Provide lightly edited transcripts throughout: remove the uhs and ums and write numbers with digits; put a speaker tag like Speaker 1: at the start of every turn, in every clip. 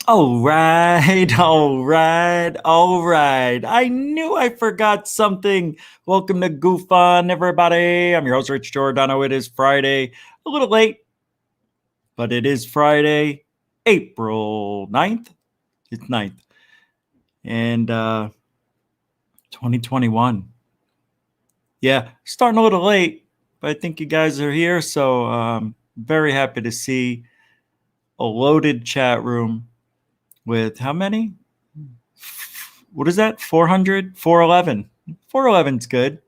Speaker 1: All right, all right, all right. I knew I forgot something. Welcome to GUFON, everybody. I'm your host, Rich Giordano. It is Friday. A little late, but it is Friday, April 9th. It's 9th. And 2021. Yeah, starting a little late, but I think you guys are here. So very happy to see a loaded chat room with how many? What is that? 400? 411. 411's good.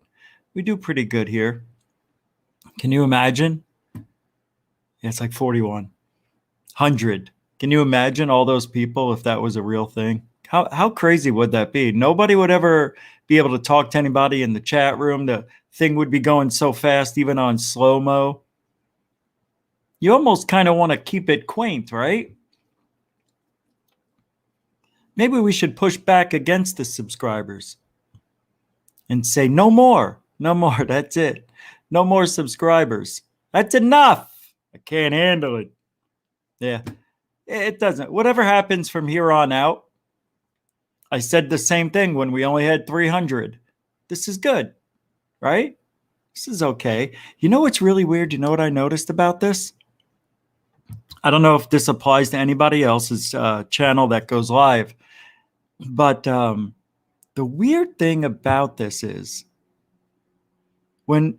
Speaker 1: We do pretty good here. Can you imagine? Yeah, it's like 41. 100. Can you imagine all those people if that was a real thing? How crazy would that be? Nobody would ever be able to talk to anybody in the chat room. The thing would be going so fast, even on slow-mo. You almost kind of want to keep it quaint, right? Maybe we should push back against the subscribers and say, no more, no more, that's it. No more subscribers. That's enough. I can't handle it. Yeah, it doesn't. Whatever happens from here on out, I said the same thing when we only had 300. This is good, right? This is okay. You know what's really weird? You know what I noticed about this? I don't know if this applies to anybody else's channel that goes live, but the weird thing about this is when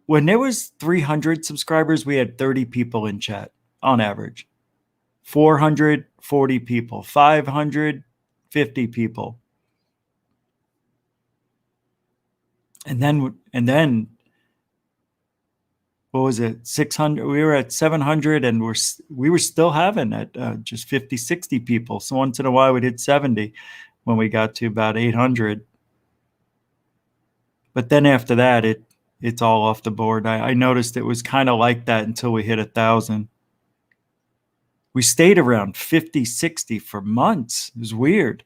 Speaker 1: there was 300 subscribers, we had 30 people in chat on average. 440 people, 550 people. And then what was it? 600. We were at 700 and we were still having at just 50, 60 people. So once in a while we'd hit 70 when we got to about 800. But then after that, it's all off the board. I noticed it was kind of like that until we hit 1,000. We stayed around 50, 60 for months. It was weird.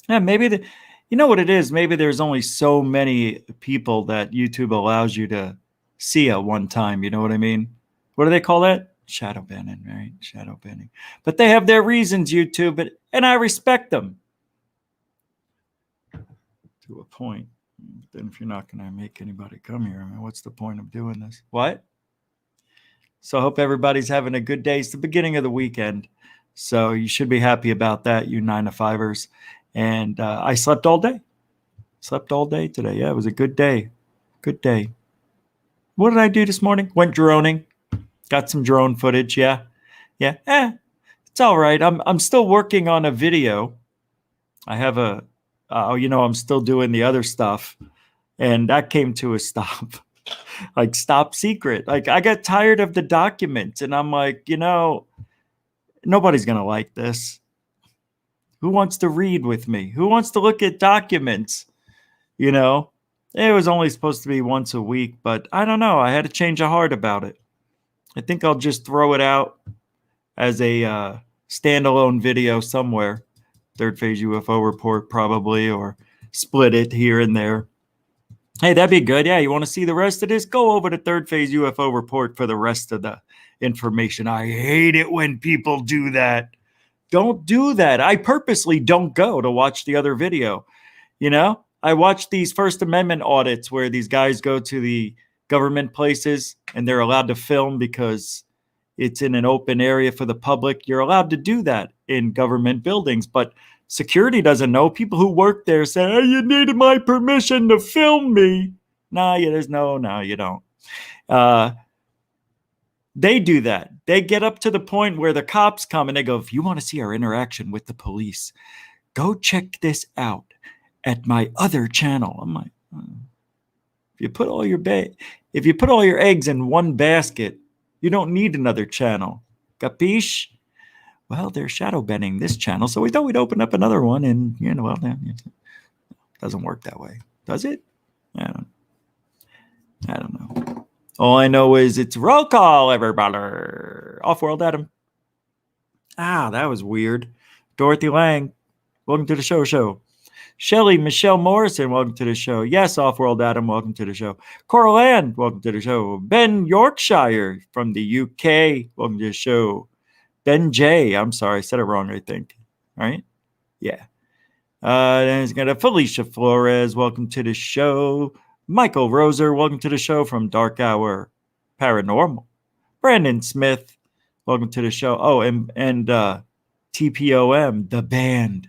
Speaker 1: Yeah, maybe you know what it is? Maybe there's only so many people that YouTube allows you to see at one time. You know what I mean? What do they call that? Shadow banning, right? Shadow banning. But they have their reasons, YouTube, and I respect them to a point. Then if you're not going to make anybody come here, I mean, what's the point of doing this? What? So I hope everybody's having a good day. It's the beginning of the weekend, so you should be happy about that, you 9-to-5ers. And I slept all day. Slept all day today. Yeah, it was a good day. Good day. What did I do this morning? Went droning. Got some drone footage. Yeah. Yeah. It's all right. I'm still working on a video. I have I'm still doing the other stuff. And that came to a stop. Like stop secret. Like I got tired of the documents and I'm like, nobody's going to like this. Who wants to read with me? Who wants to look at documents? It was only supposed to be once a week, but I don't know. I had a change of heart about it. I think I'll just throw it out as a standalone video somewhere. Third Phase UFO Report probably, or split it here and there. Hey, that'd be good. Yeah, you want to see the rest of this? Go over to Third Phase UFO Report for the rest of the information. I hate it when people do that. Don't do that. I purposely don't go to watch the other video. I watch these First Amendment audits where these guys go to the government places and they're allowed to film because it's in an open area for the public. You're allowed to do that in government buildings, but security doesn't know. People who work there say, hey, you needed my permission to film me. No, you don't. They do that. They get up to the point where the cops come and they go, if you want to see our interaction with the police, go check this out at my other channel. I'm like, if you put all your eggs in one basket, you don't need another channel. Capiche? Well, they're shadow banning this channel, so we thought we'd open up another one, and it doesn't work that way, does it? I don't know. All I know is it's roll call, everybody. Off-world Adam. That was weird. Dorothy Lang, welcome to the show. Shelly Michelle Morrison, welcome to the show. Yes, Off-world Adam, welcome to the show. Coral Ann, welcome to the show. Ben Yorkshire from the UK, welcome to the show. Ben J. I'm sorry, I said it wrong, I think. Right? Yeah. Then he's got a Felicia Flores. Welcome to the show. Michael Roser. Welcome to the show from Dark Hour Paranormal. Brandon Smith. Welcome to the show. Oh, and TPOM, the band.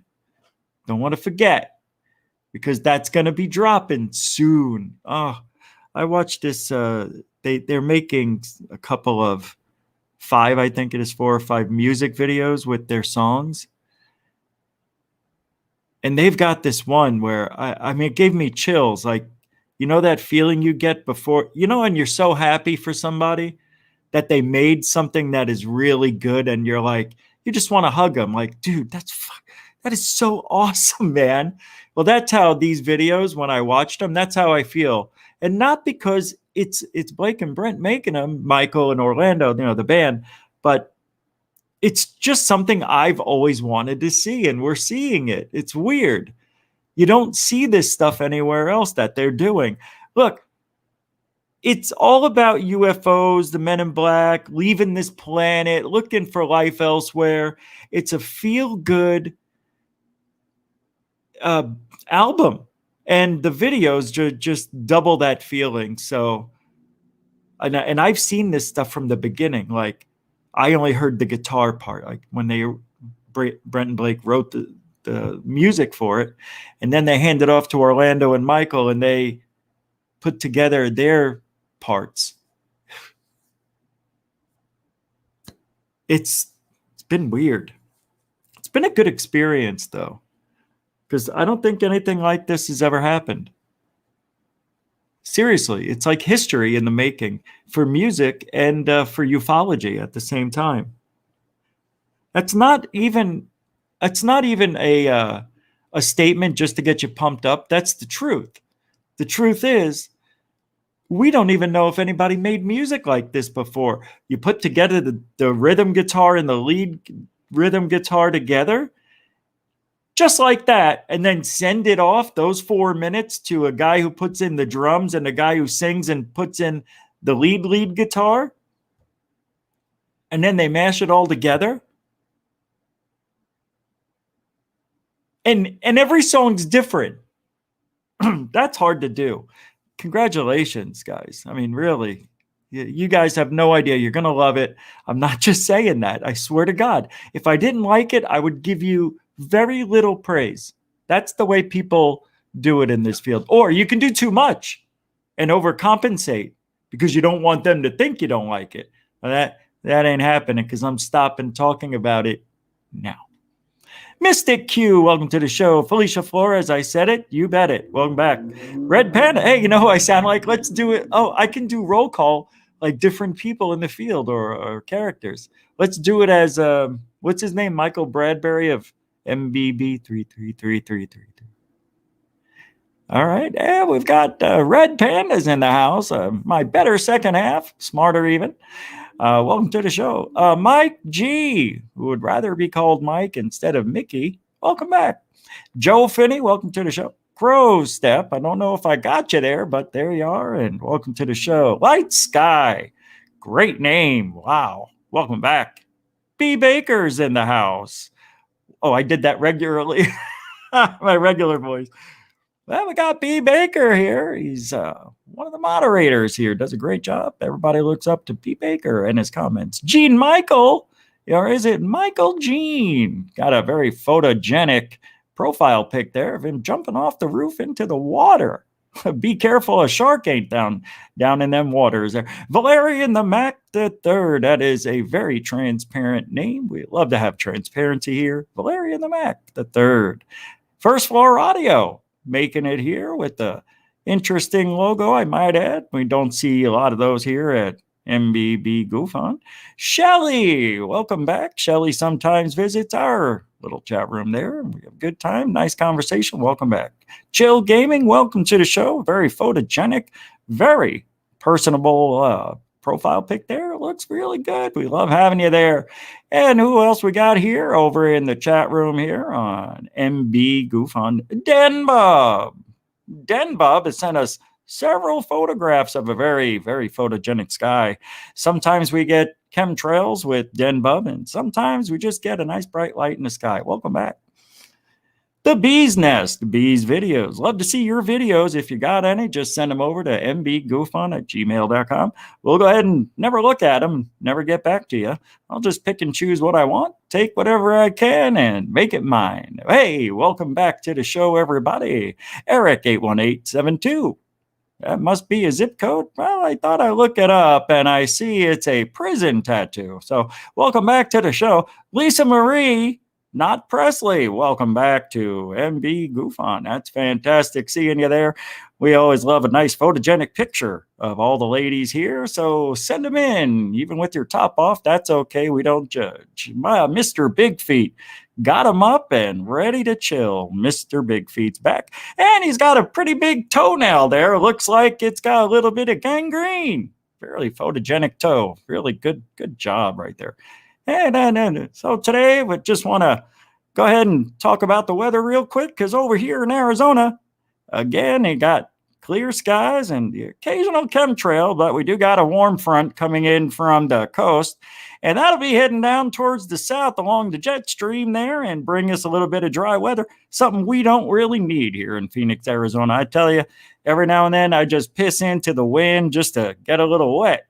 Speaker 1: Don't want to forget, because that's going to be dropping soon. Oh, I watched this. They're making a couple of 5, I think it is 4 or 5 music videos with their songs. And they've got this one where, I mean, it gave me chills. Like, you know that feeling you get before, you know, and you're so happy for somebody that they made something that is really good, and you're like, you just want to hug them. Like, dude, that is so awesome, man. Well, that's how these videos, when I watched them, that's how I feel. And not because it's Blake and Brent making them, Michael and Orlando, you know, the band, but it's just something I've always wanted to see, and we're seeing it. It's weird. You don't see this stuff anywhere else that they're doing. Look, it's all about UFOs, the men in black, leaving this planet, looking for life elsewhere. It's a feel-good album, and the videos just double that feeling. So, and I've seen this stuff from the beginning. Like, I only heard the guitar part, like when Brent and Blake wrote the music for it, and then they handed off to Orlando and Michael, and they put together their parts. It's been weird. It's been a good experience, though, because I don't think anything like this has ever happened. Seriously, it's like history in the making for music and for ufology at the same time. That's not even a statement just to get you pumped up. That's the truth. The truth is, we don't even know if anybody made music like this before. You put together the rhythm guitar and the lead rhythm guitar together, just like that, and then send it off those 4 minutes to a guy who puts in the drums and a guy who sings and puts in the lead guitar, and then they mash it all together. And every song's different. That's hard to do. Congratulations, guys. I mean, really, you guys have no idea. You're going to love it. I'm not just saying that. I swear to God, if I didn't like it, I would give you very little praise. That's the way people do it in this field. Or you can do too much and overcompensate because you don't want them to think you don't like it. Well, that ain't happening, because I'm stopping talking about it now. Mystic Q, welcome to the show. Felicia Flores, I said it. You bet it. Welcome back. Red Panda, hey, you know who I sound like? Let's do it. Oh, I can do roll call like different people in the field or characters. Let's do it as, what's his name? Michael Bradbury of MBB 33333. All right. Yeah, we've got Red Pandas in the house. My better second half, smarter even. Welcome to the show. Mike G, who would rather be called Mike instead of Mickey. Welcome back. Joe Finney, welcome to the show. Crow Step, I don't know if I got you there, but there you are, and welcome to the show. Light Sky, great name. Wow. Welcome back. B. Baker's in the house. Oh, I did that regularly. My regular voice. Well, we got B. Baker here. He's one of the moderators here. Does a great job. Everybody looks up to B. Baker and his comments. Gene Michael, or is it Michael Gene? Got a very photogenic profile pic there of him jumping off the roof into the water. Be careful, a shark ain't down in them waters there. Valerian the Mac the Third. That is a very transparent name. We love to have transparency here. Valerian the Mac the Third. First Floor Audio, making it here with the interesting logo, I might add. We don't see a lot of those here at MBB GUFON. Shelly, welcome back. Shelly sometimes visits our little chat room there. We have a good time, nice conversation. Welcome back. Chill Gaming, welcome to the show. Very photogenic, very personable profile pic there. It looks really good. We love having you there. And who else we got here over in the chat room here on MB GUFON? Den Bob has sent us several photographs of a very, very photogenic sky. Sometimes we get chemtrails with Den Bub, and sometimes we just get a nice bright light in the sky. Welcome back. The Bee's Nest, Bees Videos. Love to see your videos. If you got any, just send them over to mbgoofon@gmail.com. We'll go ahead and never look at them, never get back to you. I'll just pick and choose what I want, take whatever I can, and make it mine. Hey, welcome back to the show, everybody. Eric81872. That must be a zip code. Well, I thought I looked it up, and I see it's a prison tattoo. So welcome back to the show. Lisa Marie, not Presley. Welcome back to MB GUFON. That's fantastic seeing you there. We always love a nice photogenic picture of all the ladies here, so send them in. Even with your top off, that's okay. We don't judge. Mr. Big Feet got him up and ready to chill. Mr. Big Feet's back, and he's got a pretty big toenail there. Looks like it's got a little bit of gangrene. Fairly photogenic toe. Really good job right there. And so today we just want to go ahead and talk about the weather real quick, because over here in Arizona, again, it got clear skies and the occasional chemtrail, but we do got a warm front coming in from the coast, and that'll be heading down towards the south along the jet stream there and bring us a little bit of dry weather, something we don't really need here in Phoenix, Arizona. I tell you, every now and then I just piss into the wind just to get a little wet.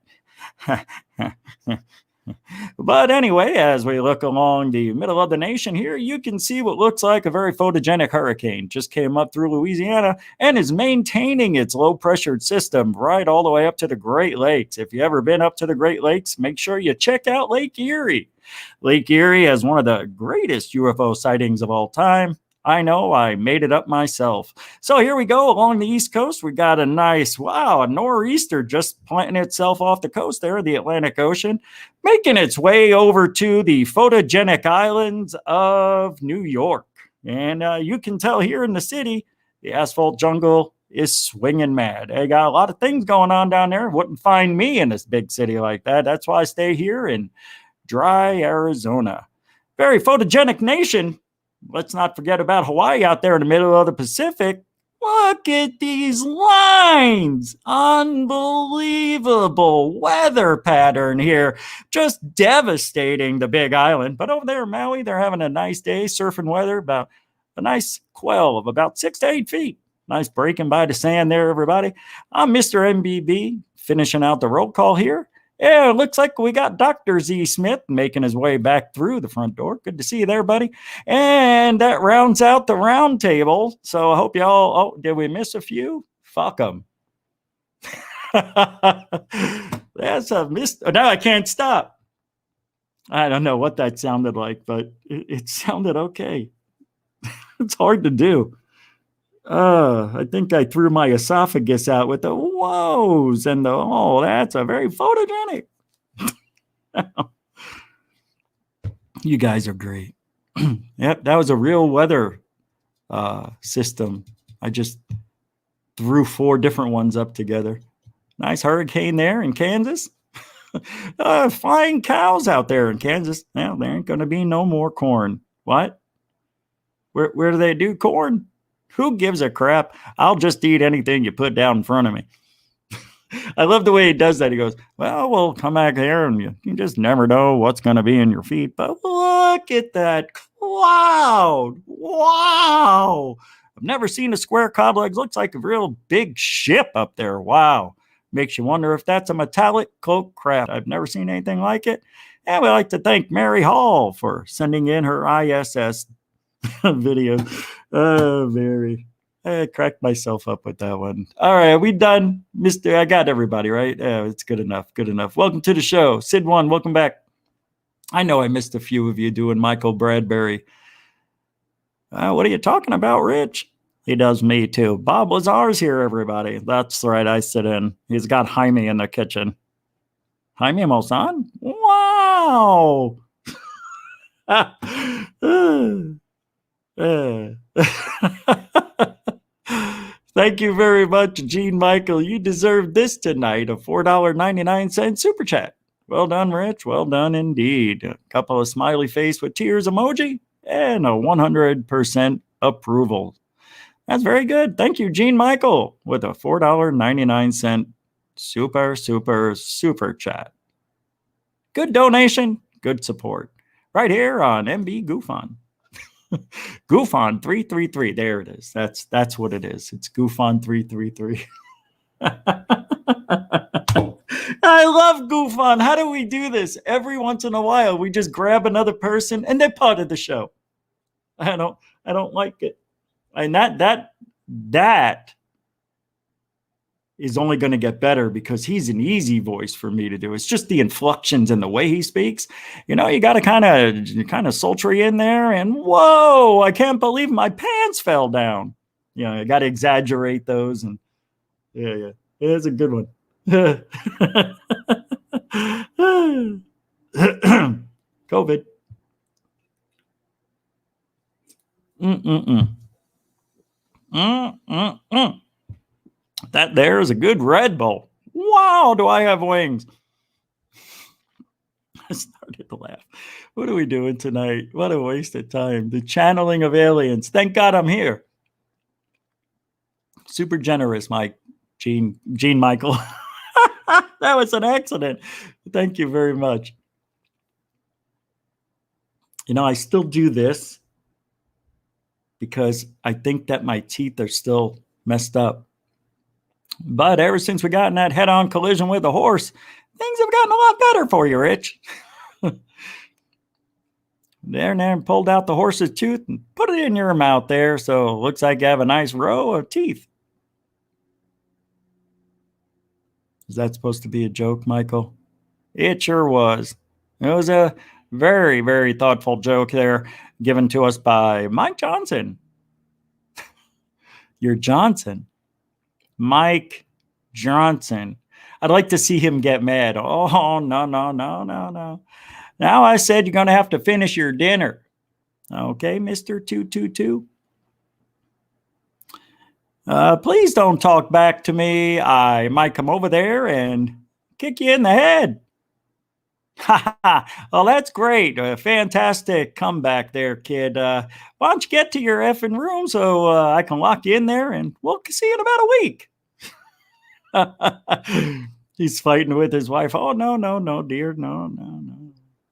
Speaker 1: But anyway, as we look along the middle of the nation here, you can see what looks like a very photogenic hurricane just came up through Louisiana and is maintaining its low pressured system right all the way up to the Great Lakes. If you've ever been up to the Great Lakes, make sure you check out Lake Erie. Lake Erie has one of the greatest UFO sightings of all time. I know, I made it up myself. So here we go along the East Coast. We got a nice, a nor'easter just planting itself off the coast there, the Atlantic Ocean, making its way over to the photogenic islands of New York. And you can tell here in the city, the asphalt jungle is swinging mad. They got a lot of things going on down there. Wouldn't find me in this big city like that. That's why I stay here in dry Arizona. Very photogenic nation. Let's not forget about Hawaii out there in the middle of the Pacific. Look at these lines. Unbelievable weather pattern here. Just devastating the big island. But over there in Maui, they're having a nice day, surfing weather, about a nice quell of about 6 to 8 feet. Nice breaking by the sand there, everybody. I'm Mr. MBB, finishing out the roll call here. Yeah, it looks like we got Dr. Z. Smith making his way back through the front door. Good to see you there, buddy. And that rounds out the round table. So I hope y'all, did we miss a few? Fuck them. That's a miss. Now I can't stop. I don't know what that sounded like, but it sounded okay. It's hard to do. I think I threw my esophagus out with the whoas and that's a very photogenic. You guys are great. Yep, that was a real weather system. I just threw 4 different ones up together. Nice hurricane there in Kansas. Flying cows out there in Kansas. Well, there ain't going to be no more corn. What? Where do they do corn? Who gives a crap? I'll just eat anything you put down in front of me. I love the way he does that. He goes, well, we'll come back here and you just never know what's going to be in your feet. But look at that cloud. Wow. I've never seen a square cloud legs. Looks like a real big ship up there. Wow. Makes you wonder if that's a metallic cloak craft. I've never seen anything like it. And we'd like to thank Mary Hall for sending in her ISS video. Oh, Mary. I cracked myself up with that one. All right, are we done? I got everybody, right? Yeah, it's good enough. Good enough. Welcome to the show. Sid1, welcome back. I know I missed a few of you doing Michael Bradbury. What are you talking about, Rich? He does me too. Bob Lazar's here, everybody. That's right, I sit in. He's got Jaime in the kitchen. Jaime Maussan? Wow. Thank you very much, Gene Michael. You deserve this tonight, a $4.99 super chat. Well done, Rich. Well done indeed. A couple of smiley face with tears emoji and a 100% approval. That's very good. Thank you, Gene Michael, with a $4.99 super chat. Good donation, good support. Right here on MB GUFON. GUFON 333. There it is. That's what it is. It's GUFON 333. I love GUFON. How do we do this? Every once in a while, we just grab another person and they're part of the show. I don't like it. And that is only going to get better because he's an easy voice for me to do. It's just the inflections and the way he speaks. You got to kind of sultry in there. And whoa, I can't believe my pants fell down. I got to exaggerate those. And yeah, it's a good one. COVID. That there is a good Red Bull. Wow, do I have wings? I started to laugh. What are we doing tonight? What a waste of time. The channeling of aliens. Thank God I'm here. Super generous, Mike. Gene Michael. That was an accident. Thank you very much. I still do this because I think that my teeth are still messed up. But ever since we got in that head-on collision with a horse, things have gotten a lot better for you, Rich. There and pulled out the horse's tooth and put it in your mouth there, so it looks like you have a nice row of teeth. Is that supposed to be a joke, Michael? It sure was. It was a very, very thoughtful joke there given to us by Mike Johnson. You're Johnson. Mike Johnson. I'd like to see him get mad. Oh, no. Now I said you're going to have to finish your dinner. Okay, Mr. 222. Please don't talk back to me. I might come over there and kick you in the head. Well, that's great. A fantastic comeback there, kid. Why don't you get to your effing room so I can lock you in there and we'll see you in about a week. He's fighting with his wife. Oh, no, dear. No.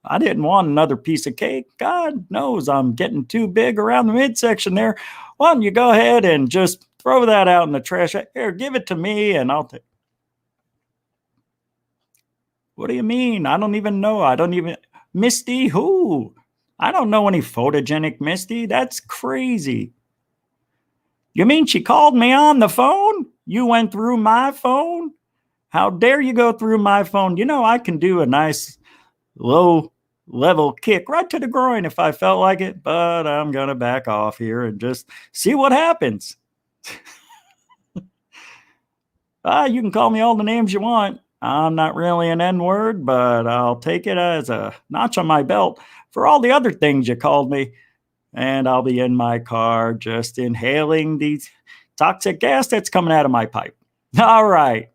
Speaker 1: I didn't want another piece of cake. God knows I'm getting too big around the midsection there. Why don't you go ahead and just throw that out in the trash? Here, give it to me and I'll take. What do you mean? I don't even know. Misty, who? I don't know any photogenic Misty. That's crazy. You mean she called me on the phone? You went through my phone? How dare you go through my phone? I can do a nice low level kick right to the groin if I felt like it, but I'm going to back off here and just see what happens. You can call me all the names you want. I'm not really an N-word, but I'll take it as a notch on my belt for all the other things you called me. And I'll be in my car just inhaling the toxic gas that's coming out of my pipe. All right,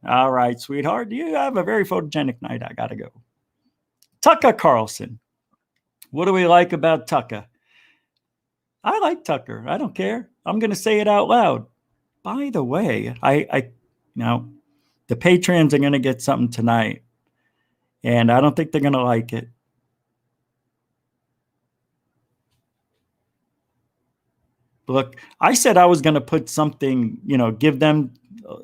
Speaker 1: sweetheart. You have a very photogenic night. I got to go. Tucker Carlson. What do we like about Tucker? I like Tucker. I don't care. I'm going to say it out loud. By the way, the patrons are going to get something tonight, and I don't think they're going to like it. Look, I said I was going to put something, give them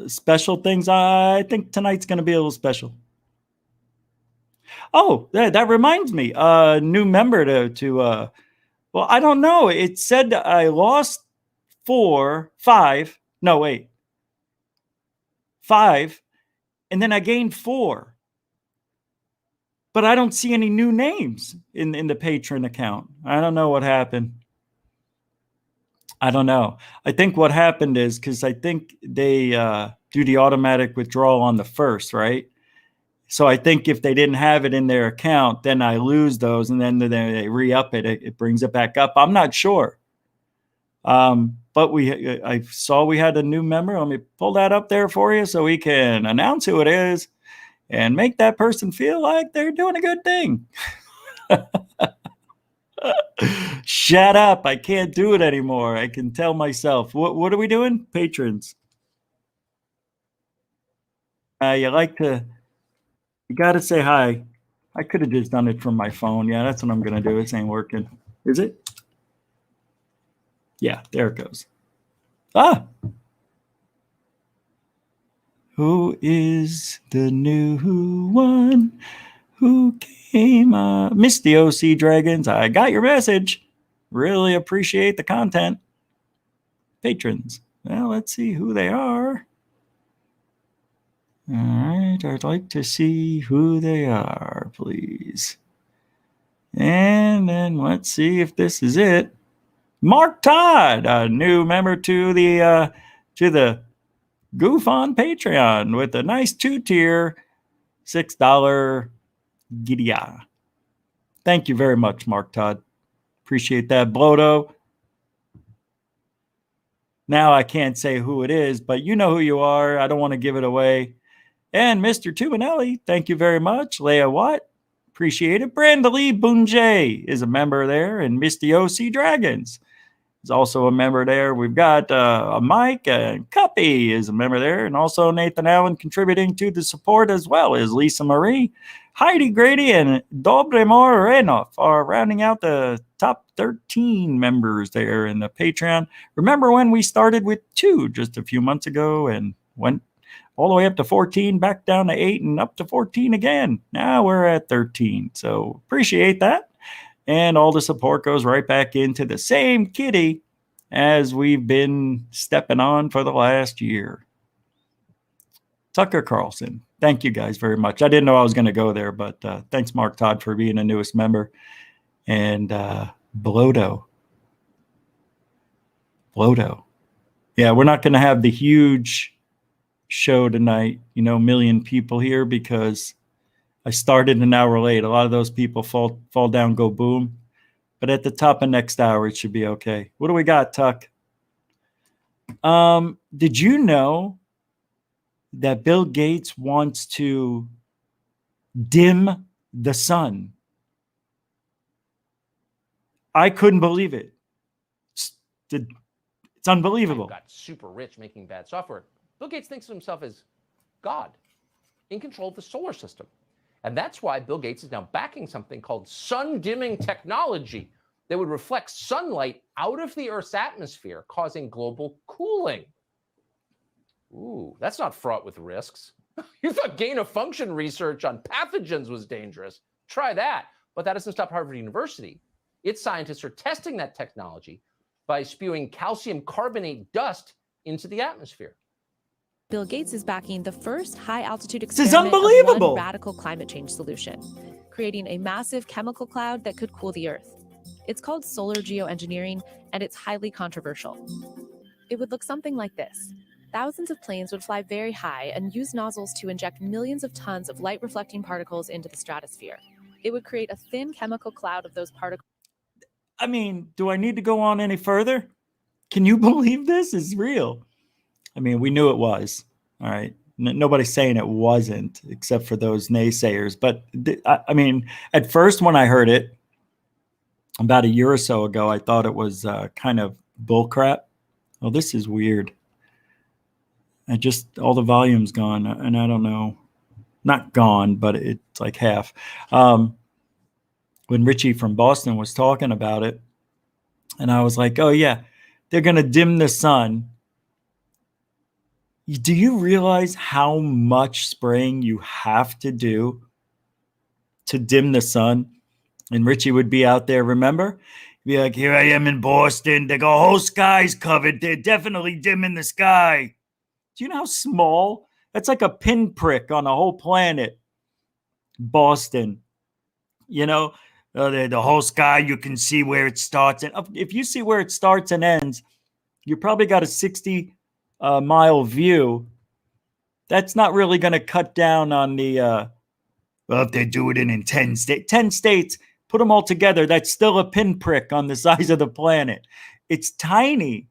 Speaker 1: special things. I think tonight's going to be a little special. Oh, that reminds me, new member to well, I don't know. It said I lost 5. No, wait. 5. And then I gained 4. But I don't see any new names in the patron account. I don't know what happened. I don't know. I think what happened is because I think they do the automatic withdrawal on the 1st, right? So I think if they didn't have it in their account, then I lose those, and then they re-up it. It brings it back up. I'm not sure. But I saw we had a new member. Let me pull that up there for you so we can announce who it is and make that person feel like they're doing a good thing. Shut up. I can't do it anymore. I can tell myself. What are we doing? Patrons. You got to say hi. I could have just done it from my phone. Yeah, that's what I'm going to do. This ain't working. Is it? Yeah, there it goes. Ah! Who is the new one who came up? Miss the OC Dragons. I got your message. Really appreciate the content. Patrons. Well, let's see who they are. All right, I'd like to see who they are, please. And then let's see if this is it. Mark Todd, a new member to the GUFON Patreon with a nice 2-tier $6 Gidia. Thank you very much, Mark Todd. Appreciate that, Blodo. Now I can't say who it is, but you know who you are. I don't want to give it away. And Mr. Tubinelli, thank you very much. Leah Watt, appreciate it. Brandalee Bunjay is a member there, and Misty OC Dragons is also a member there. We've got a Mike, and Cuppy is a member there, and also Nathan Allen contributing to the support, as well as Lisa Marie, Heidi Grady, and Dobre Moreno are rounding out the top 13 members there in the Patreon. Remember when we started with 2 just a few months ago and went all the way up to 14, back down to 8, and up to 14 again. Now we're at 13. So appreciate that. And all the support goes right back into the same kitty as we've been stepping on for the last year. Tucker Carlson, thank you guys very much. I didn't know I was going to go there, but thanks, Mark Todd, for being the newest member. And Blodo. Yeah, we're not going to have the huge show tonight, million people here, because I started an hour late. A lot of those people fall down, go boom. But at the top of next hour, it should be okay. What do we got, Tuck? Did you know that Bill Gates wants to dim the sun? I couldn't believe it. It's unbelievable.
Speaker 2: Got super rich making bad software. Bill Gates thinks of himself as God, in control of the solar system. And that's why Bill Gates is now backing something called sun-dimming technology that would reflect sunlight out of the Earth's atmosphere, causing global cooling. Ooh, that's not fraught with risks. You thought gain-of-function research on pathogens was dangerous. Try that. But that doesn't stop Harvard University. Its scientists are testing that technology by spewing calcium carbonate dust into the atmosphere.
Speaker 3: Bill Gates is backing the first high-altitude
Speaker 1: This is
Speaker 3: experiment
Speaker 1: unbelievable.
Speaker 3: of one radical climate change solution, creating a massive chemical cloud that could cool the Earth. It's called solar geoengineering, and it's highly controversial. It would look something like this. Thousands of planes would fly very high and use nozzles to inject millions of tons of light-reflecting particles into the stratosphere. It would create a thin chemical cloud of those particles.
Speaker 1: I mean, do I need to go on any further? Can you believe this is real? I mean, we knew it was. All right. Nobody's saying it wasn't, except for those naysayers. But I mean, at first when I heard it about a year or so ago, I thought it was kind of bullcrap. Well, this is weird. All the volume's gone, and I don't know. Not gone, but it's like half. When Richie from Boston was talking about it, and I was like, oh, yeah, they're going to dim the sun. Do you realize how much spraying you have to do to dim the sun? And Richie would be out there, remember? He'd be like, here I am in Boston. The whole sky's covered. They're definitely dimming the sky. Do you know how small? That's like a pinprick on a whole planet. Boston. The whole sky, you can see where it starts. And if you see where it starts and ends, you probably got a 60-mile view. That's not really going to cut down on the, if they do it in 10 states, put them all together, that's still a pinprick on the size of the planet. It's tiny.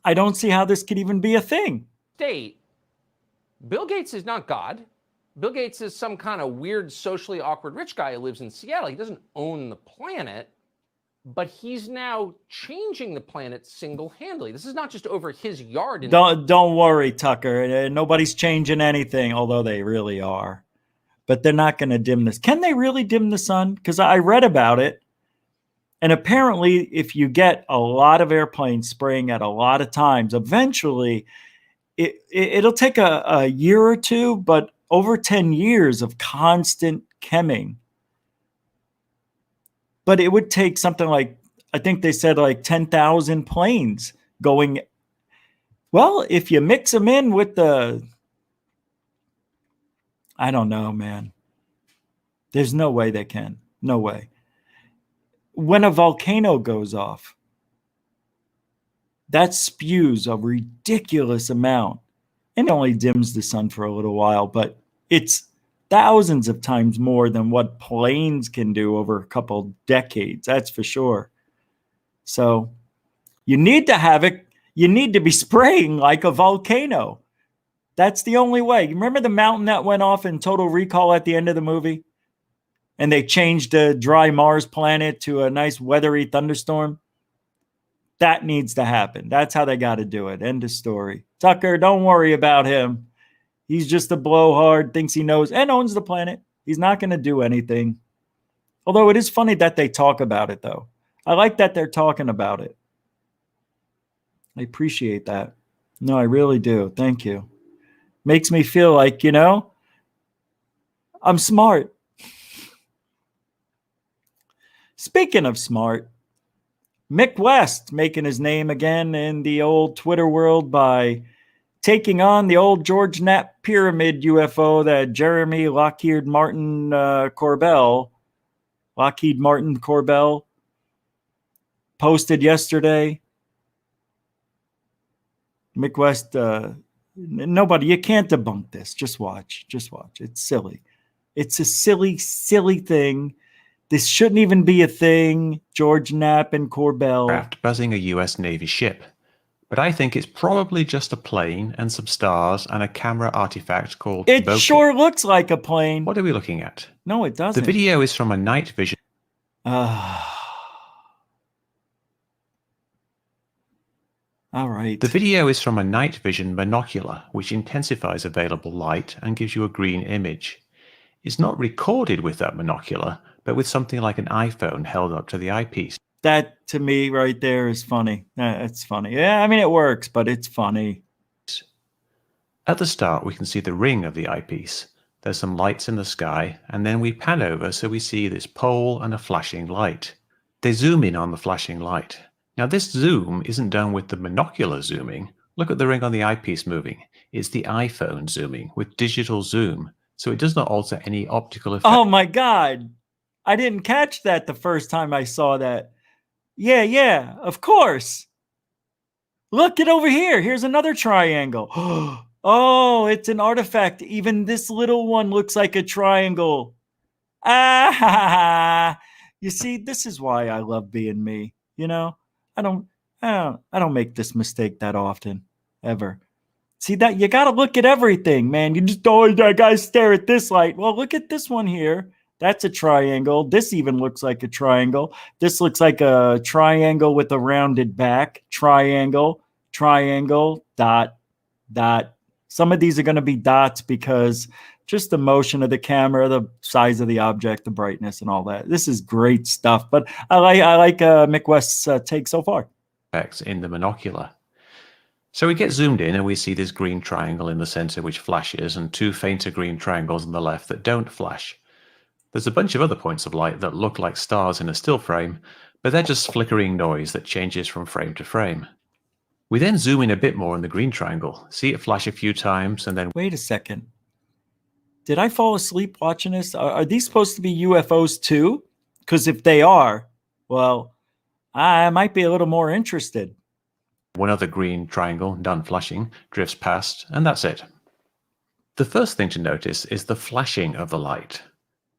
Speaker 1: I don't see how this could even be a thing.
Speaker 2: Bill Gates is not God. Bill Gates is some kind of weird, socially awkward rich guy who lives in Seattle. He doesn't own the planet, but he's now changing the planet single-handedly. This is not just over his yard.
Speaker 1: Don't worry, Tucker. Nobody's changing anything, although they really are. But they're not going to dim this. Can they really dim the sun? Because I read about it. And apparently, if you get a lot of airplanes spraying at a lot of times, eventually it'll take a year or two, but over 10 years of constant chemming. But it would take something like, I think they said like 10,000 planes going. Well, if you mix them in with I don't know, man. There's no way they can. No way. When a volcano goes off, that spews a ridiculous amount. And it only dims the sun for a little while, but it's thousands of times more than what planes can do over a couple decades. That's for sure. So you need to have it. You need to be spraying like a volcano. That's the only way. You remember the mountain that went off in Total Recall at the end of the movie? And they changed a dry Mars planet to a nice weathery thunderstorm? That needs to happen. That's how they got to do it. End of story. Tucker, don't worry about him. He's just a blowhard, thinks he knows, and owns the planet. He's not going to do anything. Although it is funny that they talk about it, though. I like that they're talking about it. I appreciate that. No, I really do. Thank you. Makes me feel like, I'm smart. Speaking of smart, Mick West making his name again in the old Twitter world by taking on the old George Knapp pyramid UFO that Jeremy Lockheed Martin Corbell posted yesterday. Mick West, nobody, you can't debunk this. Just watch. It's silly. It's a silly, silly thing. This shouldn't even be a thing. George Knapp and Corbell.
Speaker 4: Craft buzzing a US Navy ship. But I think it's probably just a plane and some stars and a camera artifact called
Speaker 1: It
Speaker 4: bokeh.
Speaker 1: sure looks like a plane.
Speaker 4: What are we looking at?
Speaker 1: No, it doesn't.
Speaker 4: The video is from a night vision.
Speaker 1: All right.
Speaker 4: The video is from a night vision monocular, which intensifies available light and gives you a green image. It's not recorded with that monocular, but with something like an iPhone held up to the eyepiece.
Speaker 1: That, to me, right there is funny. It's funny. Yeah, I mean, it works, but it's funny.
Speaker 4: At the start, we can see the ring of the eyepiece. There's some lights in the sky, and then we pan over so we see this pole and a flashing light. They zoom in on the flashing light. Now, this zoom isn't done with the monocular zooming. Look at the ring on the eyepiece moving. It's the iPhone zooming with digital zoom, so it does not alter any optical effect.
Speaker 1: Oh, my God. I didn't catch that the first time I saw that. Yeah, of course. Look it over here. Here's another triangle. Oh, it's an artifact. Even this little one looks like a triangle. Ah, you see, this is why I love being me. I don't make this mistake that often, ever. See that you got to look at everything, man. You just I got to stare at this light. Well, look at this one here. That's a triangle. This even looks like a triangle. This looks like a triangle with a rounded back. Triangle, dot. Some of these are going to be dots because just the motion of the camera, the size of the object, the brightness, and all that. This is great stuff. But I like Mick West's take so far.
Speaker 4: In the monocular. So we get zoomed in and we see this green triangle in the center which flashes and two fainter green triangles on the left that don't flash. There's a bunch of other points of light that look like stars in a still frame, but they're just flickering noise that changes from frame to frame. We then zoom in a bit more on the green triangle, see it flash a few times, and then...
Speaker 1: Wait a second. Did I fall asleep watching this? Are these supposed to be UFOs too? Because if they are, well, I might be a little more interested.
Speaker 4: One other green triangle, done flashing, drifts past, and that's it. The first thing to notice is the flashing of the light.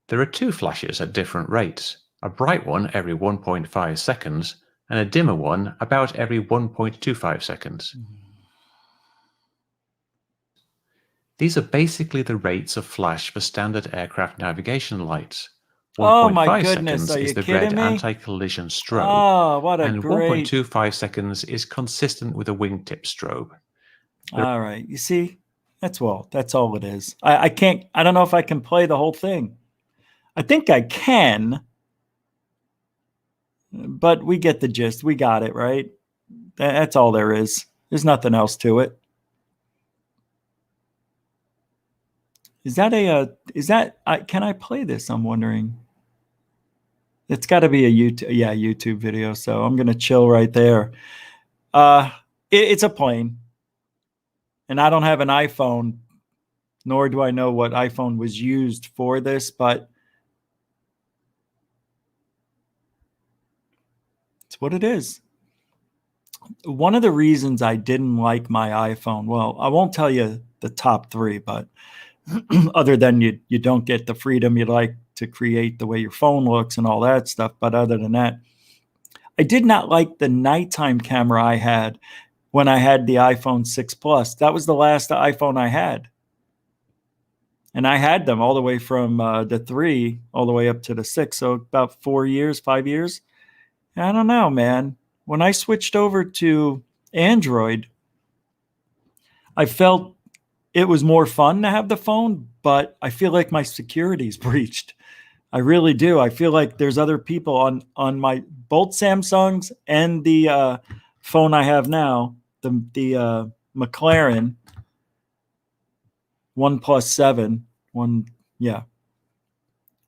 Speaker 4: There are two flashes at different rates, a bright one every 1.5 seconds and a dimmer one about every 1.25 seconds. These are basically the rates of flash for standard aircraft navigation lights.
Speaker 1: Oh my
Speaker 4: 1.5
Speaker 1: goodness,
Speaker 4: seconds
Speaker 1: are
Speaker 4: is
Speaker 1: you
Speaker 4: the
Speaker 1: kidding
Speaker 4: red
Speaker 1: me?
Speaker 4: anti-collision strobe,
Speaker 1: Oh, what a
Speaker 4: and
Speaker 1: great...
Speaker 4: 1.25 seconds is consistent with a wingtip strobe.
Speaker 1: All right, you see, that's all it is. I don't know if I can play the whole thing. I think I can, but we get the gist. We got it, right? That's all there is. There's nothing else to it. Is that can I play this? I'm wondering. It's got to be a YouTube video. So I'm going to chill right there. It's a plane, and I don't have an iPhone, nor do I know what iPhone was used for this, but it's what it is. One of the reasons I didn't like my iPhone, well, I won't tell you the top 3, but other than you don't get the freedom you like to create the way your phone looks and all that stuff. But other than that, I did not like the nighttime camera I had when I had the iPhone 6 Plus. That was the last iPhone I had. And I had them all the way from the 3 all the way up to the 6. So about 4 years, 5 years. I don't know, man. When I switched over to Android, I felt it was more fun to have the phone, but I feel like my security's breached. I really do. I feel like there's other people on my both Samsungs and the phone I have now, the McLaren OnePlus 7.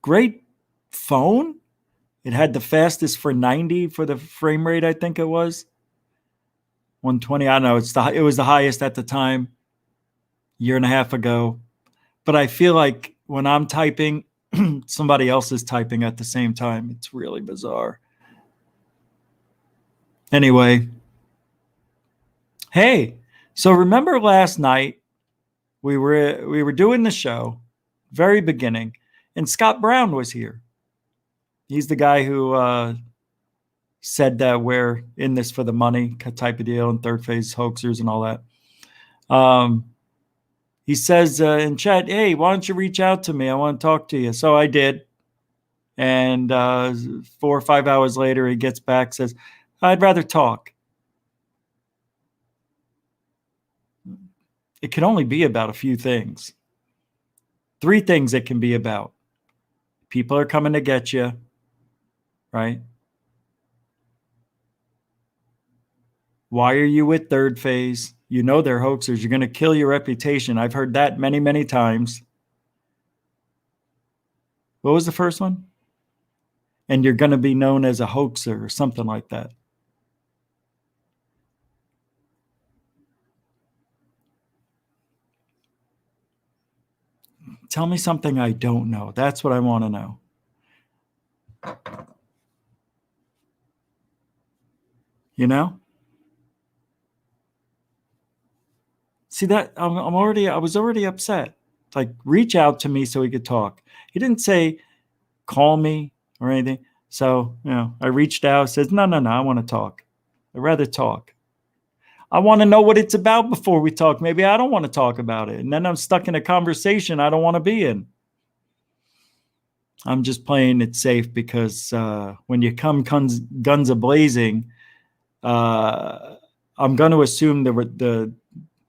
Speaker 1: Great phone. It had the fastest for 90 for the frame rate, I think it was. 120, I don't know. It was the highest at the time, year and a half ago. But I feel like when I'm typing, somebody else is typing at the same time. It's really bizarre. Anyway. Hey, so remember last night we were doing the show, very beginning, and Scott Brown was here. He's the guy who said that we're in this for the money type of deal and third phase hoaxers and all that. He says in chat, hey, why don't you reach out to me? I want to talk to you. So I did. And 4 or 5 hours later, he gets back, says, I'd rather talk. It can only be about a few things. 3 things it can be about. People are coming to get you, right? Why are you with third phase? You know they're hoaxers. You're going to kill your reputation. I've heard that many, many times. What was the first one? And you're going to be known as a hoaxer or something like that. Tell me something I don't know. That's what I want to know. You know? See that I was already upset. Like, reach out to me so we could talk. He didn't say call me or anything. So, I reached out, says, no, I want to talk. I'd rather talk. I want to know what it's about before we talk. Maybe I don't want to talk about it. And then I'm stuck in a conversation I don't want to be in. I'm just playing it safe because when you come guns a-blazing, I'm going to assume the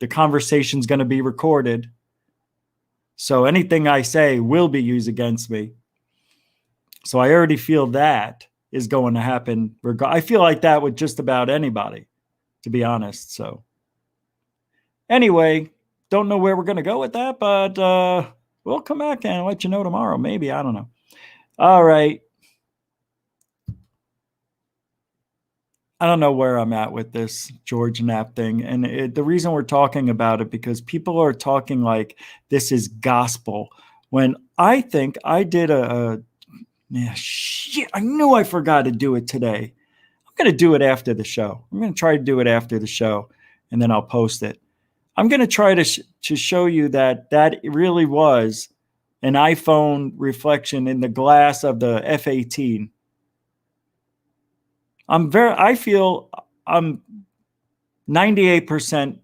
Speaker 1: conversation's going to be recorded. So anything I say will be used against me. So I already feel that is going to happen. I feel like that with just about anybody, to be honest. So anyway, don't know where we're going to go with that, but we'll come back and let you know tomorrow. Maybe. I don't know. All right. I don't know where I'm at with this George Knapp thing. And the reason we're talking about it, because people are talking like this is gospel, when I think I did shit, I knew I forgot to do it today. I'm going to do it after the show. I'm going to try to do it after the show, and then I'll post it. I'm going to try to show you that really was an iPhone reflection in the glass of the F-18. I feel I'm 98%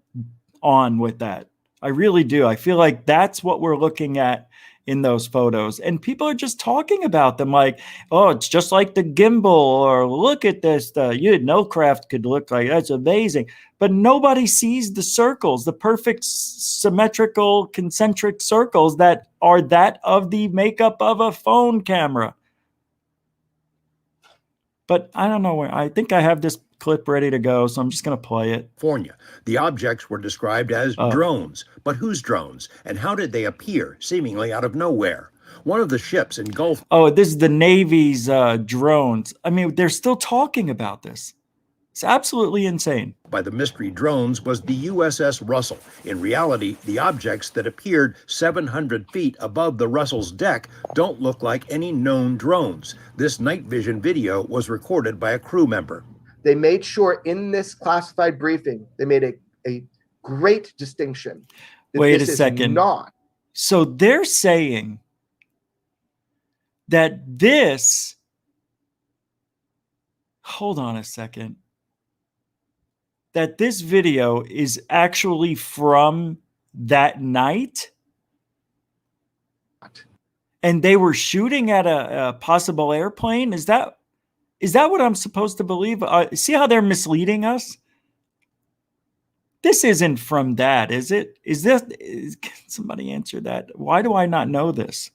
Speaker 1: on with that. I really do. I feel like that's what we're looking at in those photos. And people are just talking about them like, oh, it's just like the gimbal, or look at this. No craft could look like that's amazing. But nobody sees the circles, the perfect symmetrical concentric circles that are that of the makeup of a phone camera. But I don't know where. I think I have this clip ready to go, so I'm just going to play it.
Speaker 5: California. The objects were described as drones. But whose drones? And how did they appear, seemingly out of nowhere? One of the ships engulfed.
Speaker 1: Oh, this is the Navy's drones. I mean, they're still talking about this. It's absolutely insane.
Speaker 5: By the mystery drones was the USS Russell. In reality, the objects that appeared 700 feet above the Russell's deck don't look like any known drones. This night vision video was recorded by a crew member.
Speaker 6: They made sure in this classified briefing, they made a great distinction.
Speaker 1: Wait a second. So they're saying that this, hold on a second, that this video is actually from that night? And they were shooting at a possible airplane? Is that what I'm supposed to believe? See how they're misleading us? This isn't from that, is it? Can somebody answer that? Why do I not know this?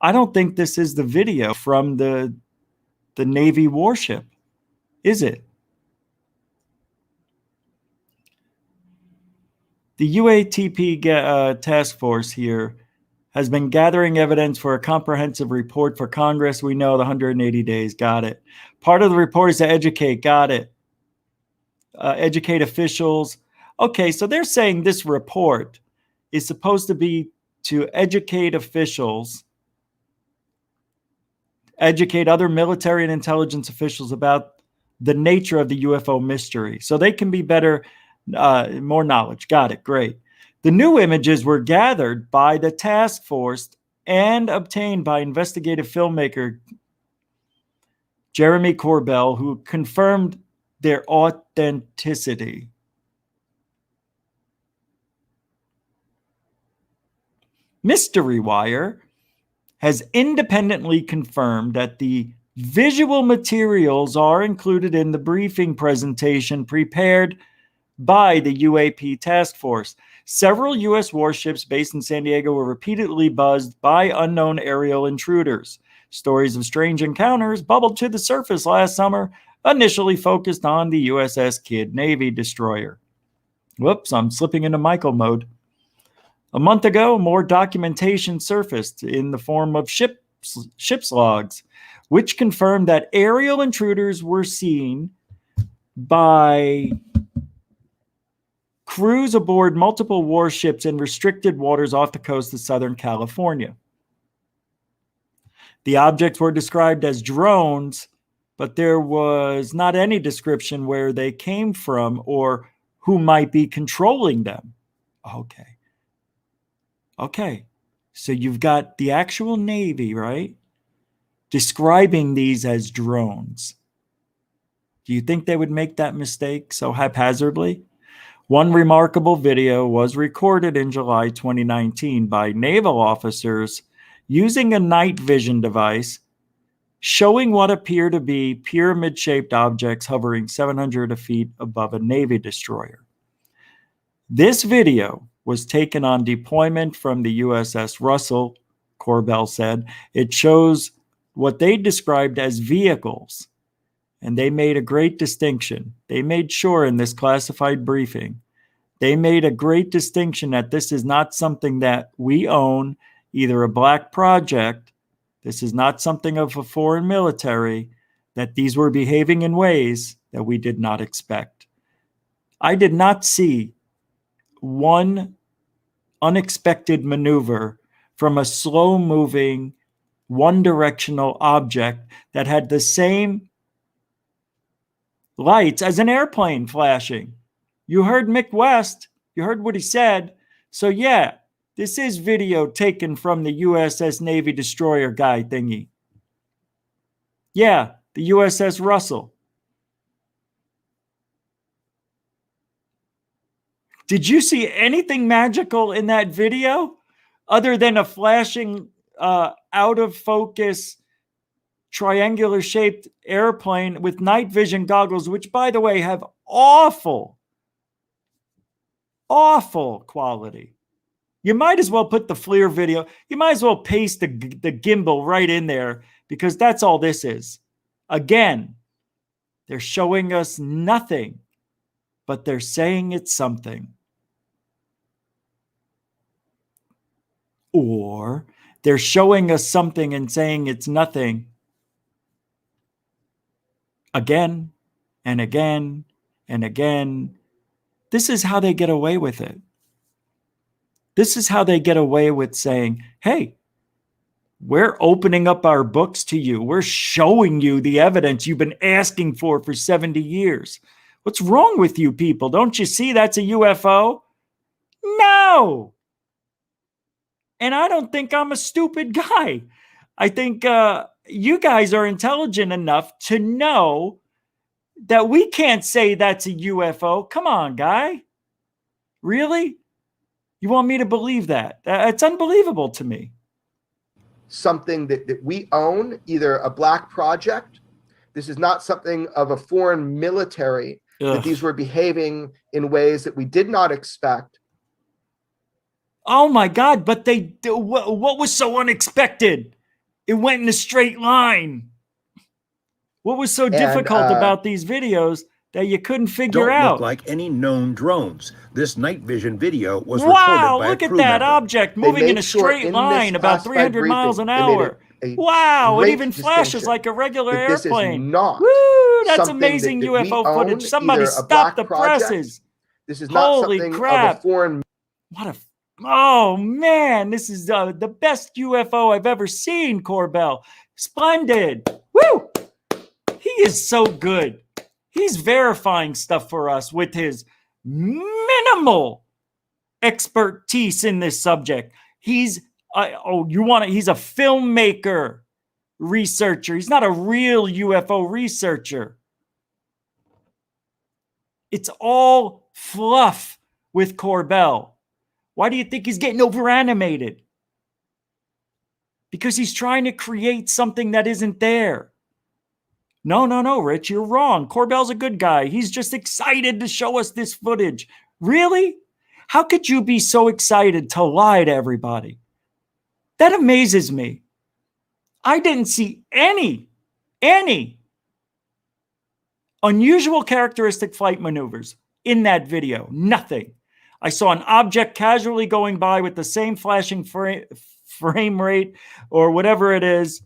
Speaker 1: I don't think this is the video from the Navy warship, is it? The UATP task force here has been gathering evidence for a comprehensive report for Congress. We know the 180 days. Got it. Part of the report is to educate. Got it. Educate officials. Okay, so they're saying this report is supposed to be to educate officials, educate other military and intelligence officials about the nature of the UFO mystery so they can be better, more knowledge. Got it. Great. The new images were gathered by the task force and obtained by investigative filmmaker Jeremy Corbell, who confirmed their authenticity. Mystery Wire has independently confirmed that the visual materials are included in the briefing presentation prepared by the UAP task force. Several U.S. warships based in San Diego were repeatedly buzzed by unknown aerial intruders. Stories of strange encounters bubbled to the surface last summer, initially focused on the USS Kidd Navy destroyer. Whoops, I'm slipping into Michael mode. A month ago, more documentation surfaced in the form of ship's logs, which confirmed that aerial intruders were seen by crews aboard multiple warships in restricted waters off the coast of Southern California. The objects were described as drones, but there was not any description where they came from or who might be controlling them. Okay. So you've got the actual Navy, right? Describing these as drones. Do you think they would make that mistake so haphazardly? One remarkable video was recorded in July 2019 by naval officers using a night vision device showing what appear to be pyramid-shaped objects hovering 700 feet above a Navy destroyer. This video was taken on deployment from the USS Russell, Corbell said. It shows what they described as vehicles, and they made a great distinction. They made sure in this classified briefing, they made a great distinction that this is not something that we own, either a black project, this is not something of a foreign military, that these were behaving in ways that we did not expect. I did not see one unexpected maneuver from a slow-moving, one-directional object that had the same lights as an airplane flashing. You heard Mick West. You heard what he said. So yeah, this is video taken from the USS Navy destroyer guy thingy. Yeah, the USS Russell. Did you see anything magical in that video other than a flashing out of focus triangular shaped airplane with night vision goggles, which by the way have awful quality? You might as well put the FLIR video. You might as well paste the gimbal right in there, because that's all this is. Again, they're showing us nothing, but they're saying it's something. Or they're showing us something and saying it's nothing again and again and again. This is how they get away with it. This is how they get away with saying, hey, we're opening up our books to you. We're showing you the evidence you've been asking for 70 years. What's wrong with you people? Don't you see that's a UFO? No. And I don't think I'm a stupid guy. I think you guys are intelligent enough to know that we can't say that's a UFO. Come on, guy. Really? You want me to believe that? It's unbelievable to me.
Speaker 6: Something that we own, either a black project. This is not something of a foreign military, that these were behaving in ways that we did not expect.
Speaker 1: Oh my God, but what was so unexpected? It went in a straight line. What was so difficult about these videos that you couldn't figure
Speaker 5: don't
Speaker 1: out?
Speaker 5: Look like any known drones. This night vision video was
Speaker 1: wow,
Speaker 5: recorded by
Speaker 1: look
Speaker 5: a
Speaker 1: at
Speaker 5: crew
Speaker 1: that
Speaker 5: member.
Speaker 1: object moving in a straight line about 300 miles an hour. Wow, it even flashes like a regular airplane. Woo, that's amazing UFO footage. Somebody stop the presses.
Speaker 6: This is not
Speaker 1: Holy
Speaker 6: something
Speaker 1: crap.
Speaker 6: of a foreign.
Speaker 1: Oh man, this is the best UFO I've ever seen, Corbell. Splendid. Woo! He is so good. He's verifying stuff for us with his minimal expertise in this subject. He's he's a filmmaker, researcher. He's not a real UFO researcher. It's all fluff with Corbell. Why do you think he's getting overanimated? Because he's trying to create something that isn't there. No, Rich, you're wrong. Corbell's a good guy. He's just excited to show us this footage. Really? How could you be so excited to lie to everybody? That amazes me. I didn't see any unusual characteristic flight maneuvers in that video. Nothing. I saw an object casually going by with the same flashing frame rate or whatever it is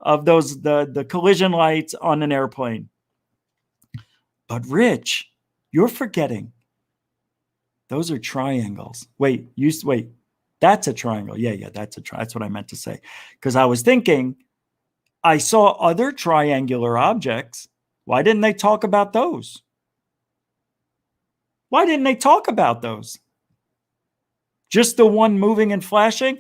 Speaker 1: of those the collision lights on an airplane. But Rich, you're forgetting. Those are triangles. Wait. That's a triangle. Yeah, that's what I meant to say. Because I was thinking, I saw other triangular objects. Why didn't they talk about those? Why didn't they talk about those? Just the one moving and flashing?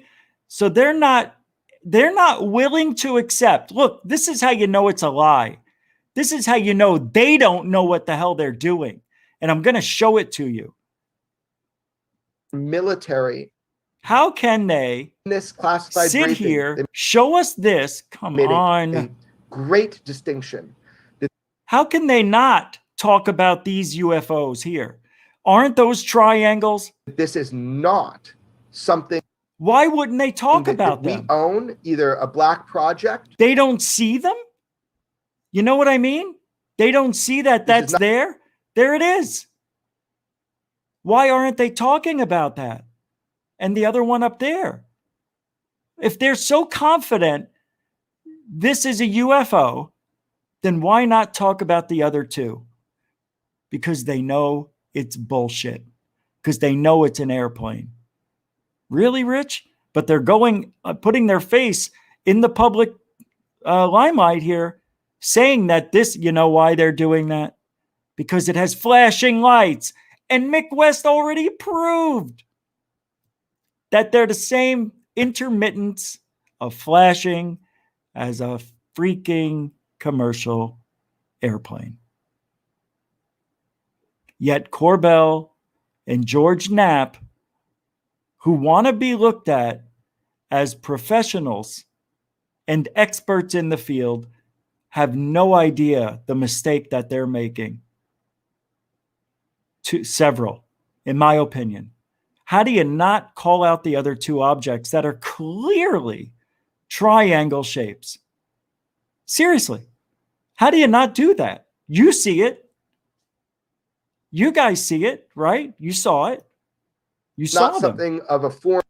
Speaker 1: So they're not willing to accept. Look, this is how you know it's a lie. This is how you know they don't know what the hell they're doing. And I'm going to show it to you.
Speaker 6: Military.
Speaker 1: How can they
Speaker 6: this classified
Speaker 1: sit
Speaker 6: briefing,
Speaker 1: here, show us this? Come on.
Speaker 6: A great distinction.
Speaker 1: How can they not talk about these UFOs here? Aren't those triangles?
Speaker 6: This is not something.
Speaker 1: Why wouldn't they talk about them?
Speaker 6: We own, either a black project.
Speaker 1: They don't see them? You know what I mean? They don't see that that's there? There it is. Why aren't they talking about that? And the other one up there? If they're so confident this is a UFO, then why not talk about the other two? Because they know it's bullshit. Because they know it's an airplane. Really, Rich? But they're putting their face in the public limelight here, saying that this, you know why they're doing that? Because it has flashing lights. And Mick West already proved that they're the same intermittence of flashing as a freaking commercial airplane. Yet Corbell and George Knapp, who want to be looked at as professionals and experts in the field, have no idea the mistake that they're making. Several, in my opinion. How do you not call out the other two objects that are clearly triangle shapes? Seriously, how do you not do that? You see it. You guys see it, right? You saw it. You saw
Speaker 6: Not
Speaker 1: them.
Speaker 6: something of a foreign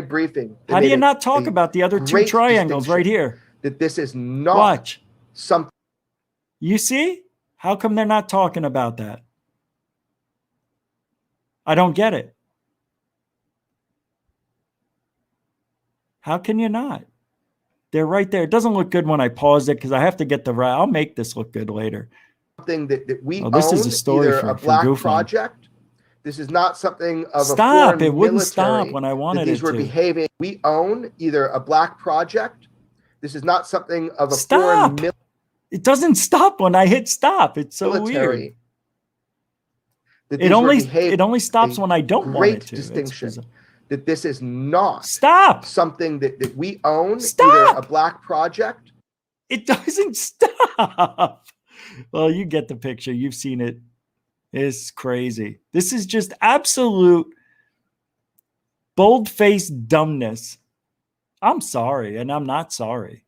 Speaker 6: briefing. They
Speaker 1: How do
Speaker 6: made
Speaker 1: you not talk
Speaker 6: a
Speaker 1: about the other two
Speaker 6: great
Speaker 1: triangles right
Speaker 6: distinction
Speaker 1: here?
Speaker 6: that this is not
Speaker 1: Watch.
Speaker 6: something.
Speaker 1: You see? How come they're not talking about that? I don't get it. How can you not? They're right there. It doesn't look good when I pause it because I have to get the right. I'll make this look good later.
Speaker 6: Something that we
Speaker 1: Oh, this
Speaker 6: own,
Speaker 1: is a story
Speaker 6: either
Speaker 1: for
Speaker 6: a black
Speaker 1: GUFON.
Speaker 6: project. This is not something of
Speaker 1: Stop.
Speaker 6: a foreign
Speaker 1: It wouldn't
Speaker 6: military
Speaker 1: stop when I wanted
Speaker 6: that these
Speaker 1: it
Speaker 6: were
Speaker 1: to.
Speaker 6: behaving. We own either a black project. This is not something of a
Speaker 1: Stop.
Speaker 6: foreign
Speaker 1: It doesn't stop when I hit stop. It's so
Speaker 6: military.
Speaker 1: weird.
Speaker 6: That these were behaving.
Speaker 1: It only stops
Speaker 6: A
Speaker 1: when I don't want
Speaker 6: great
Speaker 1: it to.
Speaker 6: distinction that this is not
Speaker 1: Stop.
Speaker 6: something that we own,
Speaker 1: Stop.
Speaker 6: either a black project.
Speaker 1: It doesn't stop. Well, you get the picture. You've seen it. It's crazy. This is just absolute bold-faced dumbness. I'm sorry, and I'm not sorry.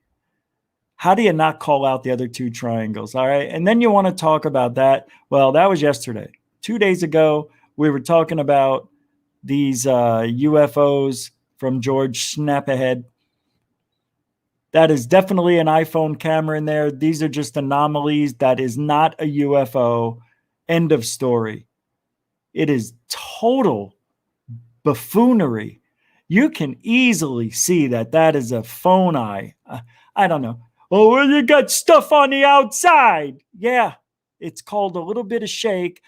Speaker 1: How do you not call out the other two triangles? All right. And then you want to talk about that. Well, that was yesterday. 2 days ago, we were talking about these UFOs from George Knapp ahead. That is definitely an iPhone camera in there. These are just anomalies. That is not a UFO. End of story. It is total buffoonery. You can easily see that that is a phone eye. I don't know. Oh, well, you got stuff on the outside. Yeah, it's called a little bit of shake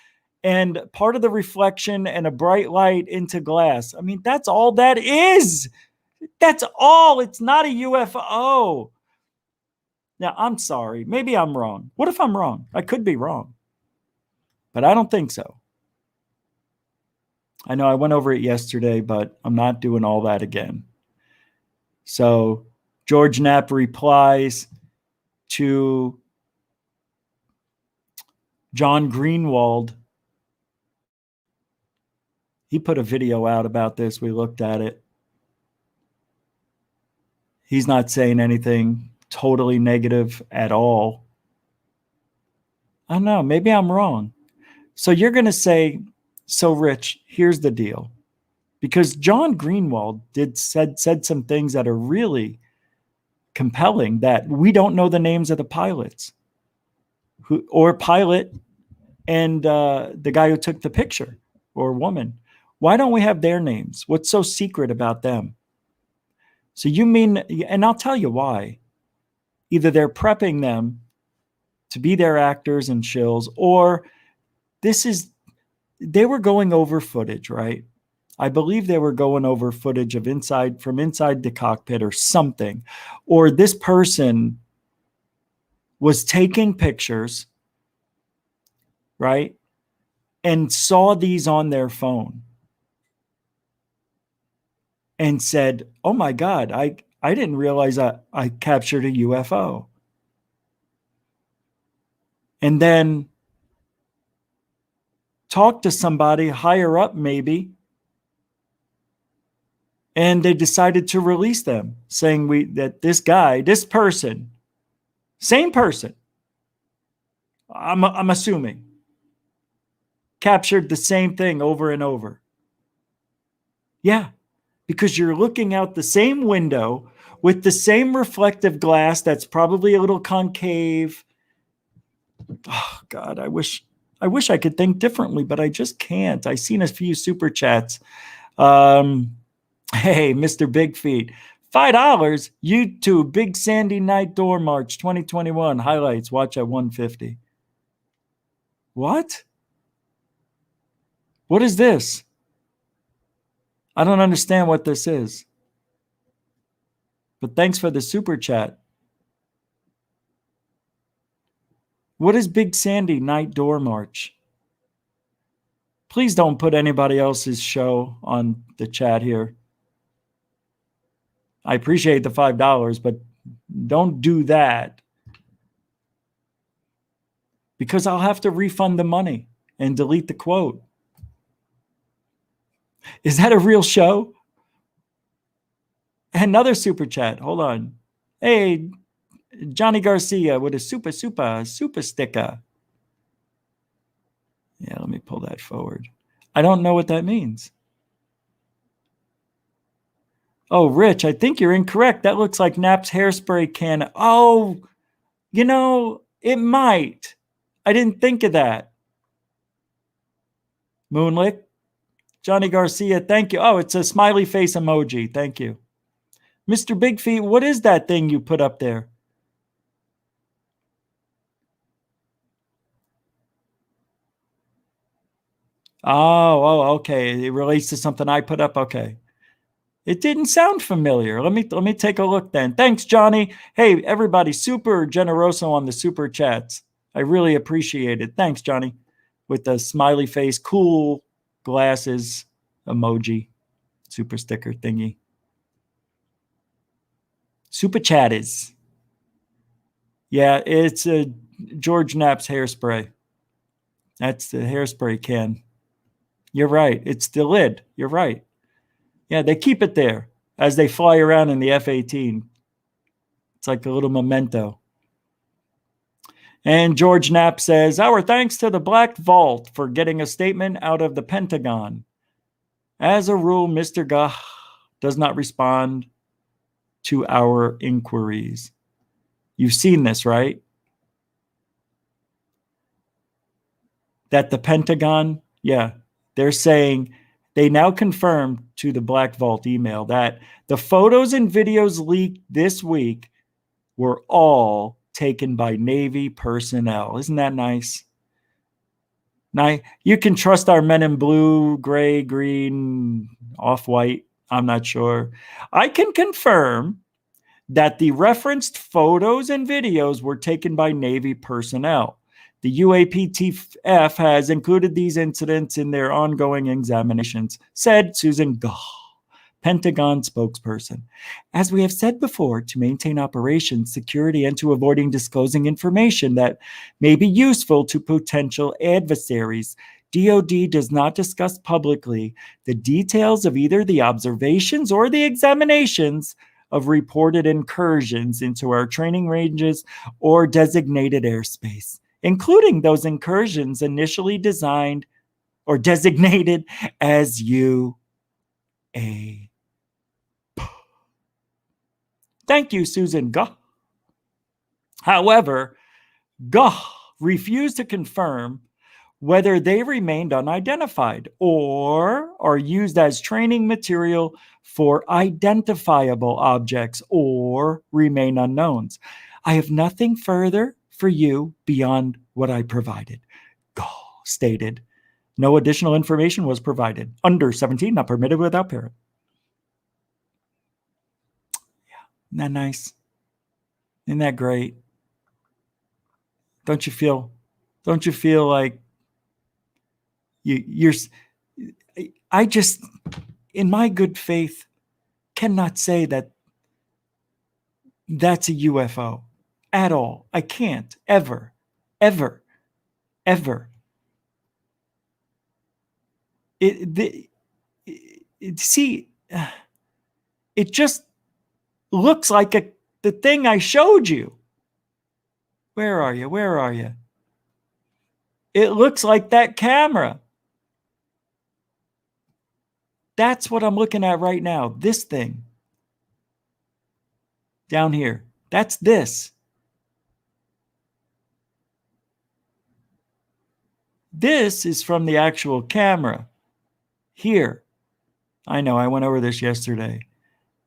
Speaker 1: and part of the reflection and a bright light into glass. I mean, that's all that is. That's all. It's not a UFO. Now, I'm sorry. Maybe I'm wrong. What if I'm wrong? I could be wrong. But I don't think so. I know I went over it yesterday, but I'm not doing all that again. So George Knapp replies to John Greenwald. He put a video out about this. We looked at it. He's not saying anything totally negative at all. I don't know. Maybe I'm wrong. So you're going to say, so Rich, here's the deal. Because John Greenwald said some things that are really compelling, that we don't know the names of the pilots or pilot and the guy who took the picture or woman. Why don't we have their names? What's so secret about them? So you mean, and I'll tell you why. Either they're prepping them to be their actors and shills, or they were going over footage, right? I believe they were going over footage of from inside the cockpit or something. Or this person was taking pictures, right? And saw these on their phone and said, oh my God, I didn't realize I captured a UFO. And then talk to somebody higher up maybe, and they decided to release them, saying that this person, same person, I'm assuming, captured the same thing over and over. Yeah, because you're looking out the same window with the same reflective glass that's probably a little concave. Oh God, I wish I could think differently, but I just can't. I seen a few super chats. Hey, Mr. Big Feet, $5. YouTube Big Sandy Night Door March 2021 highlights. Watch at 150. What? What is this? I don't understand what this is. But thanks for the super chat. What is Big Sandy Night Door March? Please don't put anybody else's show on the chat here. I appreciate the $5, but don't do that, because I'll have to refund the money and delete the quote. Is that a real show? Another super chat. Hold on. Hey, Johnny Garcia with a super sticker. Yeah, let me pull that forward. I don't know what that means. Oh, Rich, I think you're incorrect. That looks like Knapp's hairspray can. Oh, you know, it might. I didn't think of that. Moonlick. Johnny Garcia, thank you. Oh, it's a smiley face emoji. Thank you. Mr. Big Feet, what is that thing you put up there? Oh, okay. It relates to something I put up. Okay. It didn't sound familiar. Let me take a look then. Thanks, Johnny. Hey, everybody, super generoso on the super chats. I really appreciate it. Thanks, Johnny. With the smiley face, cool glasses emoji, super sticker thingy. Super chat is. Yeah, it's a George Knapp's hairspray. That's the hairspray can. You're right. It's the lid. You're right. Yeah, they keep it there as they fly around in the F-18. It's like a little memento. And George Knapp says, our thanks to the Black Vault for getting a statement out of the Pentagon. As a rule, Mr. Gah does not respond to our inquiries. You've seen this, right? That the Pentagon, yeah, they're saying they now confirmed to the Black Vault email that the photos and videos leaked this week were all taken by Navy personnel. Isn't that nice? Now, you can trust our men in blue, gray, green, off-white. I'm not sure. I can confirm that the referenced photos and videos were taken by Navy personnel. The UAPTF has included these incidents in their ongoing examinations, said Susan Gah, Pentagon spokesperson. As we have said before, to maintain operations security and to avoiding disclosing information that may be useful to potential adversaries, DoD does not discuss publicly the details of either the observations or the examinations of reported incursions into our training ranges or designated airspace, including those incursions initially designed or designated as UA. Thank you, Susan Gah. However, Gah refused to confirm whether they remained unidentified or are used as training material for identifiable objects or remain unknowns. I have nothing further for you beyond what I provided, Gah stated. No additional information was provided. Under 17, not permitted without parent. Isn't that nice? Isn't that great? Don't you feel like I just, in my good faith, cannot say that that's a UFO at all. I can't, ever. See, it just looks like the thing I showed you. Where are you? It looks like that camera. That's what I'm looking at right now. This thing. Down here. That's this. This is from the actual camera. Here. I know, I went over this yesterday.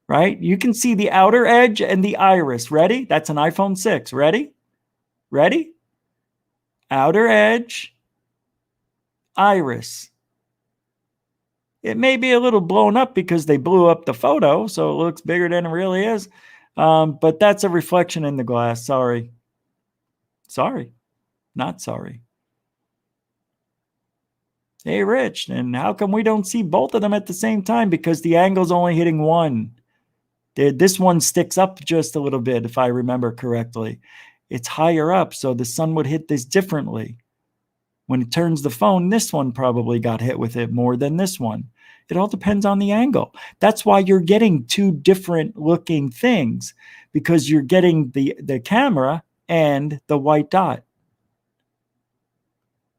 Speaker 1: Right? You can see the outer edge and the iris. Ready? That's an iPhone 6. Ready? Outer edge, iris. It may be a little blown up because they blew up the photo, so it looks bigger than it really is. But that's a reflection in the glass. Sorry. Not sorry. Hey, Rich, and how come we don't see both of them at the same time? Because the angle's only hitting one. This one sticks up just a little bit, if I remember correctly. It's higher up, so the sun would hit this differently. When it turns the phone, this one probably got hit with it more than this one. It all depends on the angle. That's why you're getting two different looking things, because you're getting the camera and the white dot.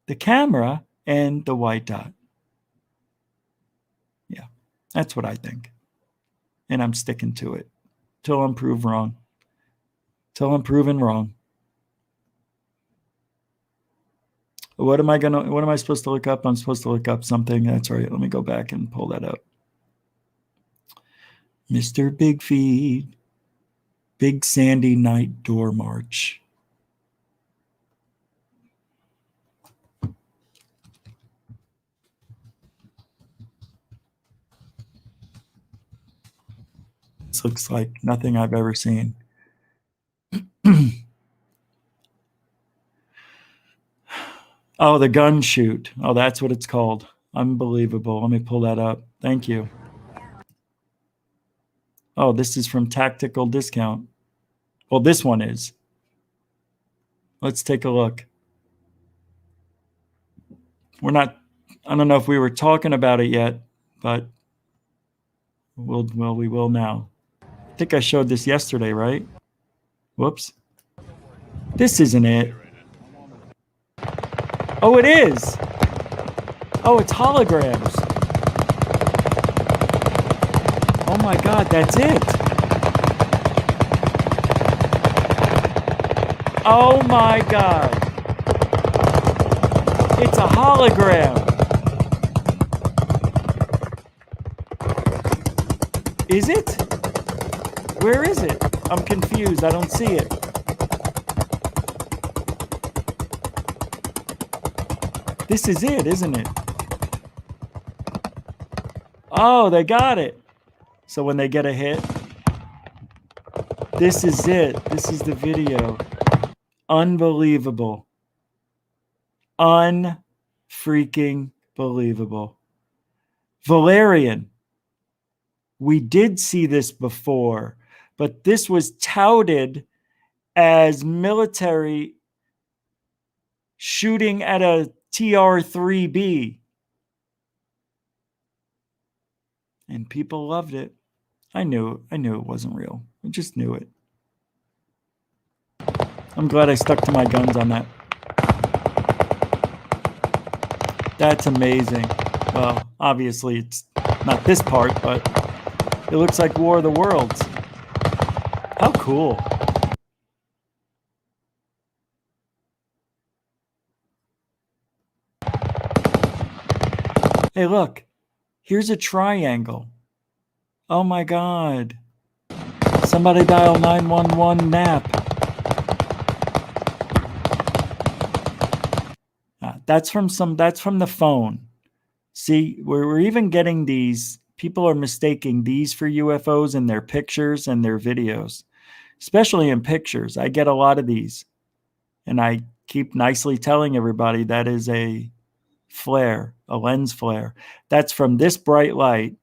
Speaker 1: The camera and the white dot. Yeah, that's what I think. And I'm sticking to it till I'm proved wrong. Till I'm proven wrong. What am I supposed to look up? I'm supposed to look up something. That's right. Let me go back and pull that up. Mr. Big Feet. Big Sandy Night Door March. This looks like nothing I've ever seen. Oh, the gun shoot. Oh, that's what it's called. Unbelievable. Let me pull that up. Thank you. Oh, this is from Tactical Discount. Well, this one is. Let's take a look. I don't know if we were talking about it yet, but we will now. I think I showed this yesterday, right? Whoops. This isn't it. Oh, it is. Oh, it's holograms. Oh my God, that's it. Oh my God. It's a hologram. Is it? Where is it? I'm confused. I don't see it. This is it, isn't it? Oh, they got it. So when they get a hit, this is it. This is the video. Unbelievable. Unfreaking believable. Valerian. We did see this before, but this was touted as military shooting at a TR-3B. And people loved it. I knew it wasn't real. I just knew it. I'm glad I stuck to my guns on that. That's amazing. Well, obviously it's not this part, but it looks like War of the Worlds. How cool. Hey, look. Here's a triangle. Oh my God. Somebody dial 911 nap. That's from the phone. See, we're even getting these. People are mistaking these for UFOs in their pictures and their videos, especially in pictures. I get a lot of these, and I keep nicely telling everybody that is a flare, a lens flare. That's from this bright light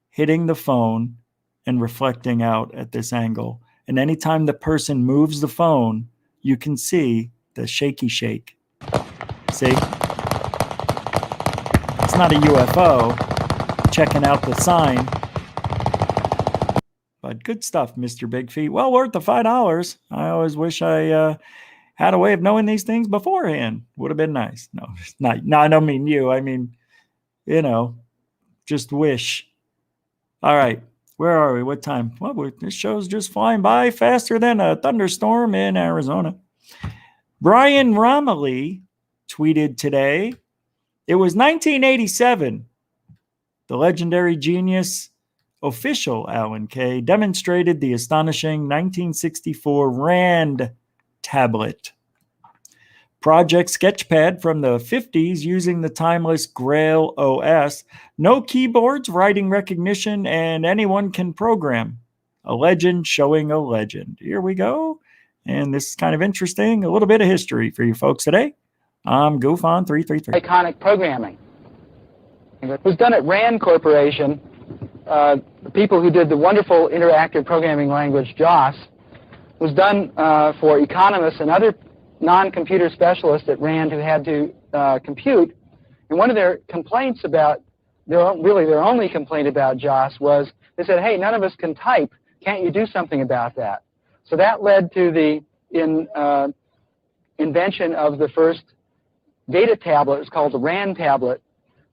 Speaker 1: hitting the phone and reflecting out at this angle. And anytime the person moves the phone, you can see the shaky shake. See? It's not a UFO checking out the sign. But good stuff, Mr. Big Feet. Well worth the $5. I always wish I had a way of knowing these things beforehand. Would have been nice. No, I don't mean you. I mean, just wish. All right. Where are we? What time? Well, this show's just flying by faster than a thunderstorm in Arizona. Brian Romilly tweeted today, it was 1987. The legendary genius official Alan Kay demonstrated the astonishing 1964 RAND tablet project sketchpad from the 50s using the timeless Grail OS. No keyboards, writing recognition, and anyone can program. A legend showing a legend. Here we go. And this is kind of interesting. A little bit of history for you folks today. I'm GUFON 333.
Speaker 7: Iconic programming. It was done at RAND Corporation. The people who did the wonderful interactive programming language JOS was done for economists and other non-computer specialists at RAND who had to compute. And one of their complaints about, their only complaint about JOS was they said, hey, none of us can type. Can't you do something about that? So that led to the invention of the first data tablet. It was called the RAND tablet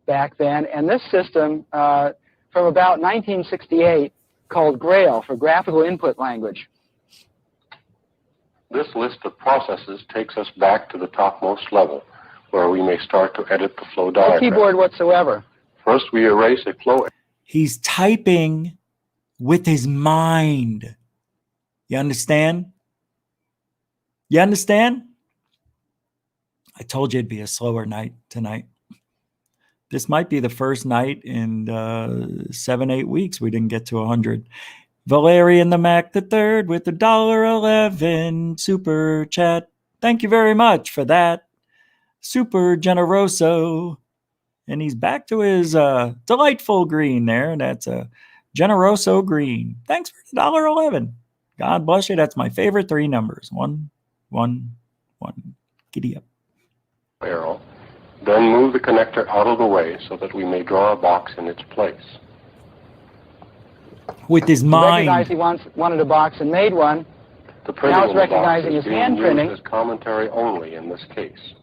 Speaker 7: back then. And this system, from about 1968, called GRAIL, for Graphical Input Language.
Speaker 8: This list of processes takes us back to the topmost level, where we may start to edit the flow diagram.
Speaker 7: No keyboard whatsoever.
Speaker 8: First, we erase a flow.
Speaker 1: He's typing with his mind. You understand? You understand? I told you it'd be a slower night tonight. This might be the first night in 7-8 weeks we didn't get to 100. Valerian the Mac the Third with the $1.11 super chat. Thank you very much for that. Super generoso. And he's back to his delightful green there. That's a generoso green. Thanks for the $1.11. God bless you. That's my favorite three numbers. 1, 1, 1. Giddy up.
Speaker 8: Arrow. Then move the connector out of the way so that we may draw a box in its place.
Speaker 1: With his mind.
Speaker 7: He recognized he wanted a box and made one.
Speaker 8: The printing
Speaker 7: Now it's
Speaker 8: of the box
Speaker 7: recognizing
Speaker 8: is
Speaker 7: his
Speaker 8: being
Speaker 7: hand
Speaker 8: used
Speaker 7: printing.
Speaker 8: as commentary only in this case.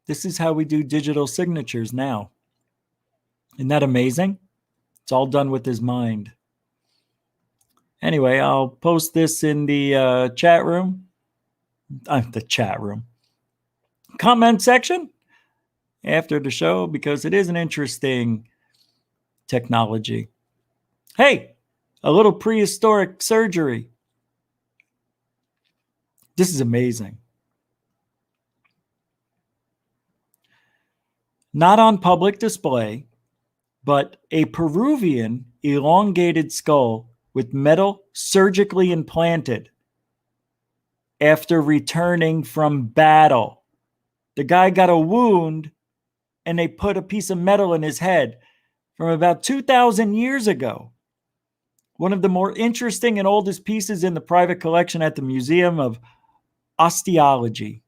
Speaker 1: This is how we do digital signatures now. Isn't that amazing? It's all done with his mind. Anyway, I'll post this in the chat room. The chat room. Comment section after the show, because it is an interesting technology. Hey, a little prehistoric surgery. This is amazing. Not on public display, but a Peruvian elongated skull with metal surgically implanted after returning from battle. The guy got a wound and they put a piece of metal in his head from about 2,000 years ago. One of the more interesting and oldest pieces in the private collection at the Museum of Osteology,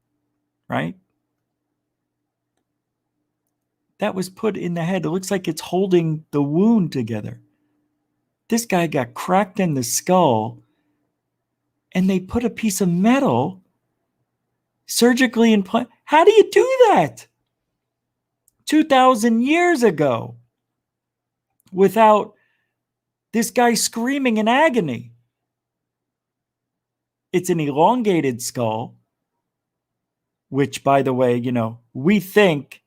Speaker 1: right? That was put in the head. It looks like it's holding the wound together. This guy got cracked in the skull and they put a piece of metal surgically implanted. How do you do that? 2,000 years ago without this guy screaming in agony. It's an elongated skull, which, by the way, we think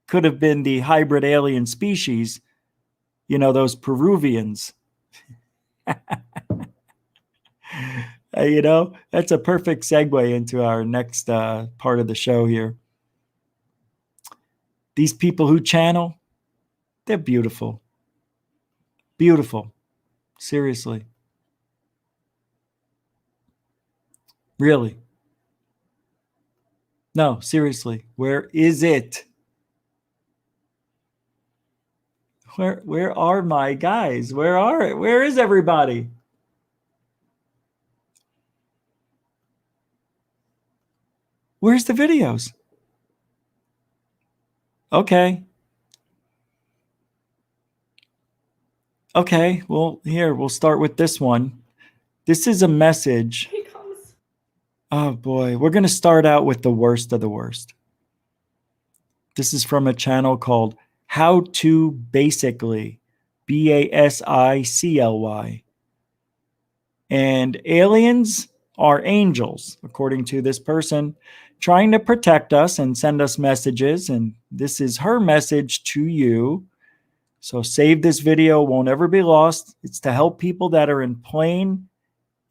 Speaker 1: could have been the hybrid alien species, those Peruvians. That's a perfect segue into our next part of the show here. These people who channel, they're beautiful. Beautiful. Seriously. Really. No, seriously. Where is it? Where are my guys? Where is everybody? Where's the videos? Okay. Okay, well, here, we'll start with this one. This is a message. Oh, boy. We're going to start out with the worst of the worst. This is from a channel called How to Basically, BASICLY. And aliens are angels, according to this person, trying to protect us and send us messages. And this is her message to you. So save this video, won't ever be lost. It's to help people that are in pain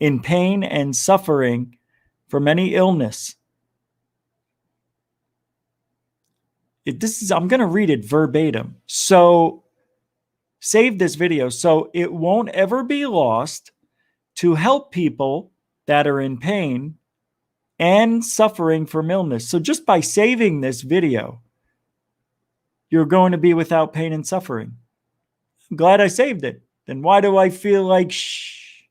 Speaker 1: and suffering from any illness. I'm going to read it verbatim. So save this video so it won't ever be lost, to help people that are in pain and suffering from illness. So just by saving this video, you're going to be without pain and suffering. I'm glad I saved it. Then why do I feel like shh?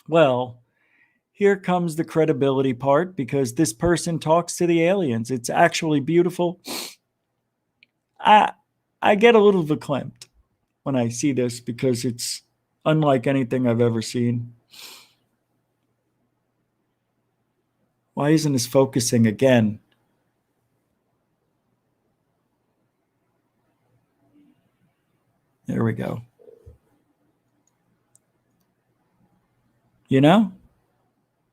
Speaker 1: Well, here comes the credibility part, because this person talks to the aliens. It's actually beautiful. I get a little verklempt when I see this, because it's unlike anything I've ever seen. Why isn't this focusing again? There we go. You know?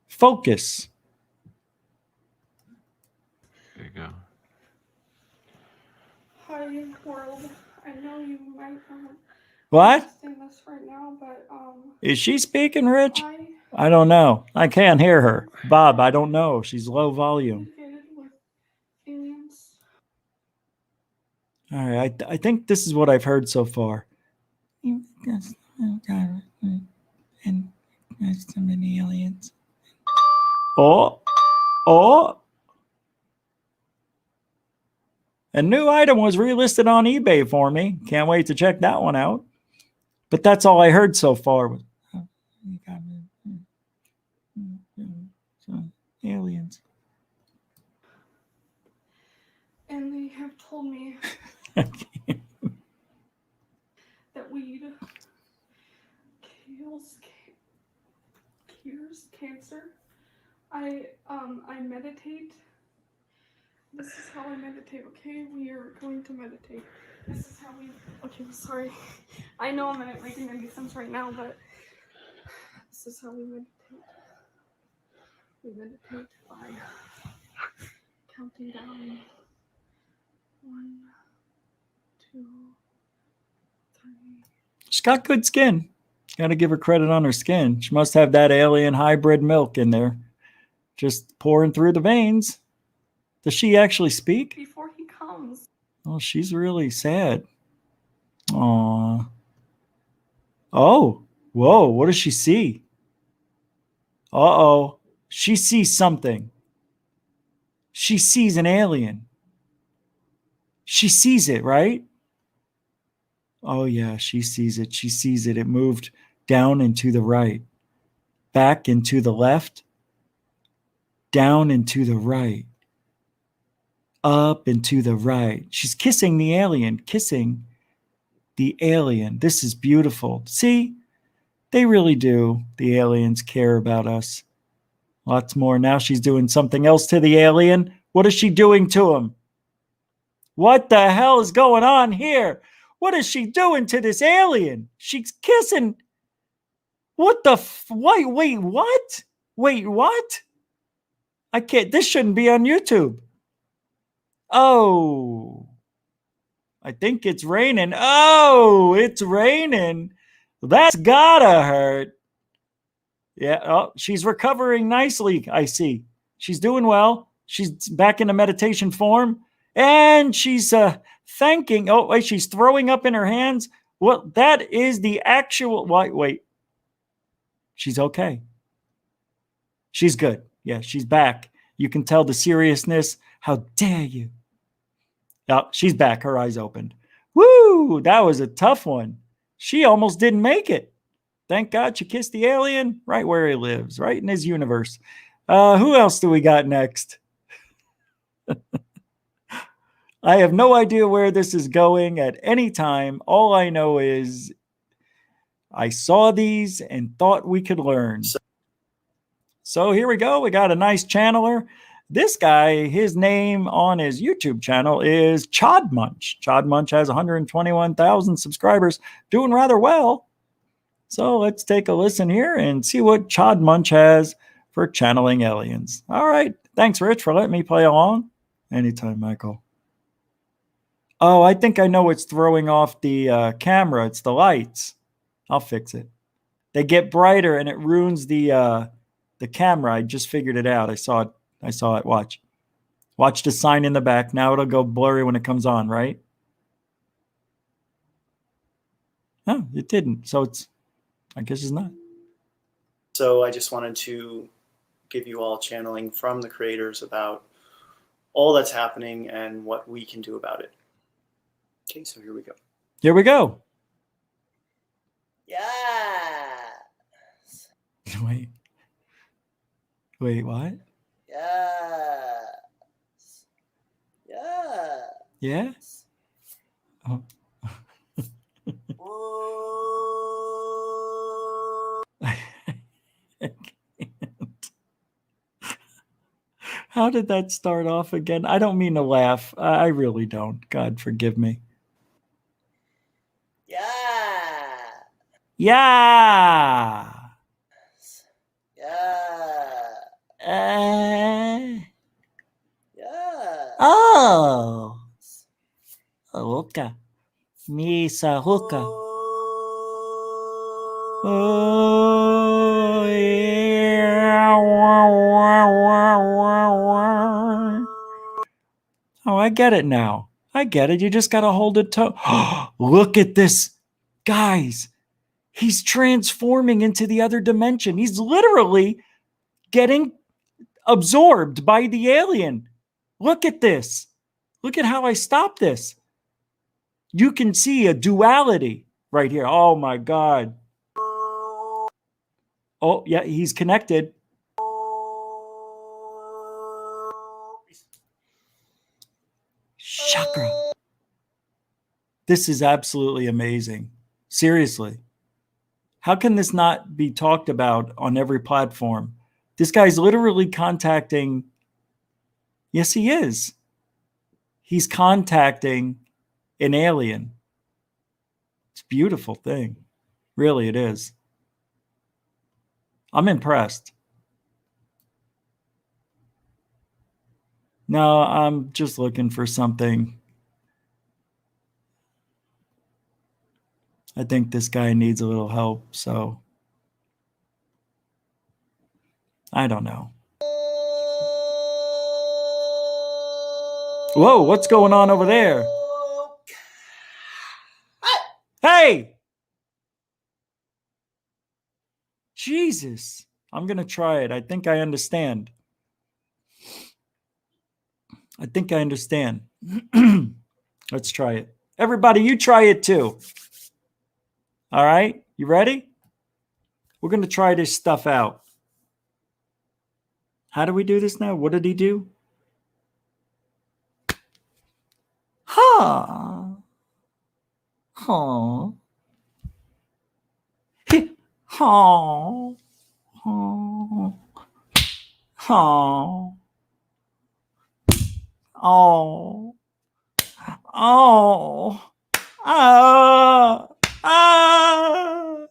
Speaker 1: Focus.
Speaker 4: There you go.
Speaker 9: Hi, world. I know you might
Speaker 1: What?
Speaker 9: understand this right now, but
Speaker 1: Is she speaking, Rich?
Speaker 9: I
Speaker 1: I don't know. I can't hear her. Bob, I don't know. She's low volume.
Speaker 9: communicated with aliens.
Speaker 1: All right. I think this is what I've heard so far. And so many aliens. Oh. A new item was relisted on eBay for me. Can't wait to check that one out. But that's all I heard so far. Aliens.
Speaker 9: And they have told me that weed cures cancer. I meditate. This is how I meditate, okay? We are going to meditate. This is how we... Okay, sorry. I know I'm not making any sense right now, but this is how we meditate. We meditate by counting down 1, 2, 3.
Speaker 1: She's got good skin. Got to give her credit on her skin. She must have that alien hybrid milk in there, just pouring through the veins. Does she actually speak?
Speaker 9: Before he comes.
Speaker 1: Oh, she's really sad. Aw. Oh, whoa, what does she see? Uh-oh. She sees something. She sees an alien. She sees it, right? Oh, yeah, she sees it. She sees it. It moved down and to the right, back and to the left, down and to the right, up and to the right. She's kissing the alien, kissing the alien. This is beautiful. See, they really do. The aliens care about us. Lots more. Now she's doing something else to the alien. What is she doing to him? What the hell is going on here? What is she doing to this alien? She's kissing. What the wait, what? Wait, what? I can't. This shouldn't be on YouTube. Oh. I think it's raining. Oh, it's raining. That's gotta hurt. Yeah. Oh, she's recovering nicely, I see. She's doing well. She's back in a meditation form. And she's thanking. Oh, wait, she's throwing up in her hands. Well, that is the actual. Wait. She's okay. She's good. Yeah, she's back. You can tell the seriousness. How dare you? Oh, she's back. Her eyes opened. Woo! That was a tough one. She almost didn't make it. Thank God she kissed the alien right where he lives, right in his universe. Who else do we got next? I have no idea where this is going at any time. All I know is I saw these and thought we could learn. So here we go. We got a nice channeler. This guy, his name on his YouTube channel is Chod Munch. Chod Munch has 121,000 subscribers, doing rather well. So let's take a listen here and see what Chod Munch has for channeling aliens. All right. Thanks, Rich, for letting me play along. Anytime, Michael. Oh, I think I know what's throwing off the camera. It's the lights. I'll fix it. They get brighter and it ruins the camera. I just figured it out. I saw it. Watch the sign in the back. Now it'll go blurry when it comes on, right? No, it didn't. So I guess it's not.
Speaker 10: So I just wanted to give you all channeling from the creators about all that's happening and what we can do about it. Okay, so here we go.
Speaker 1: Here we go.
Speaker 10: Yes.
Speaker 1: Wait. Wait, what?
Speaker 10: Yes. Yes.
Speaker 1: Yeah? Oh. I can't. How did that start off again? I don't mean to laugh. I really don't. God forgive me.
Speaker 10: Yeah.
Speaker 1: Yeah.
Speaker 10: Yeah. Yeah.
Speaker 1: Oh. Hookah. Misa hookah. Oh, yeah. Oh, I get it now. I get it. You just got to hold it to. Look at this. Guys, he's transforming into the other dimension. He's literally getting absorbed by the alien. Look at this. Look at how I stopped this. You can see a duality right here. Oh my God. Oh, yeah, he's connected. Chakra. This is absolutely amazing. Seriously. How can this not be talked about on every platform? This guy's literally contacting. Yes, he is. He's contacting an alien. It's a beautiful thing. Really, it is. I'm impressed. No, I'm just looking for something. I think this guy needs a little help, so I don't know. Whoa, what's going on over there? Hey! Jesus. I'm going to try it. I think I understand. I think I understand. Let's try it. Everybody, you try it too. All right? You ready? We're going to try this stuff out. How do we do this now? What did he do? Ha! Ha! Ha! Ha! Ha! Oh. Oh. Ah. Ah.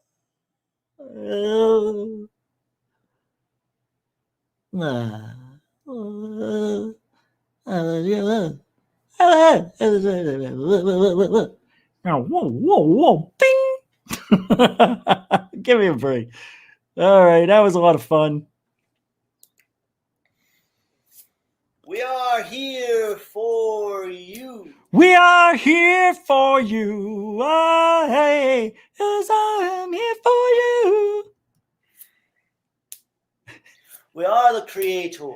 Speaker 1: Whoa, whoa, whoa. Ding. Give me a break. All right, that was a lot of fun.
Speaker 10: We are here for you.
Speaker 1: We are here for you. Oh, hey, 'cause I am here for you.
Speaker 10: We are the creators.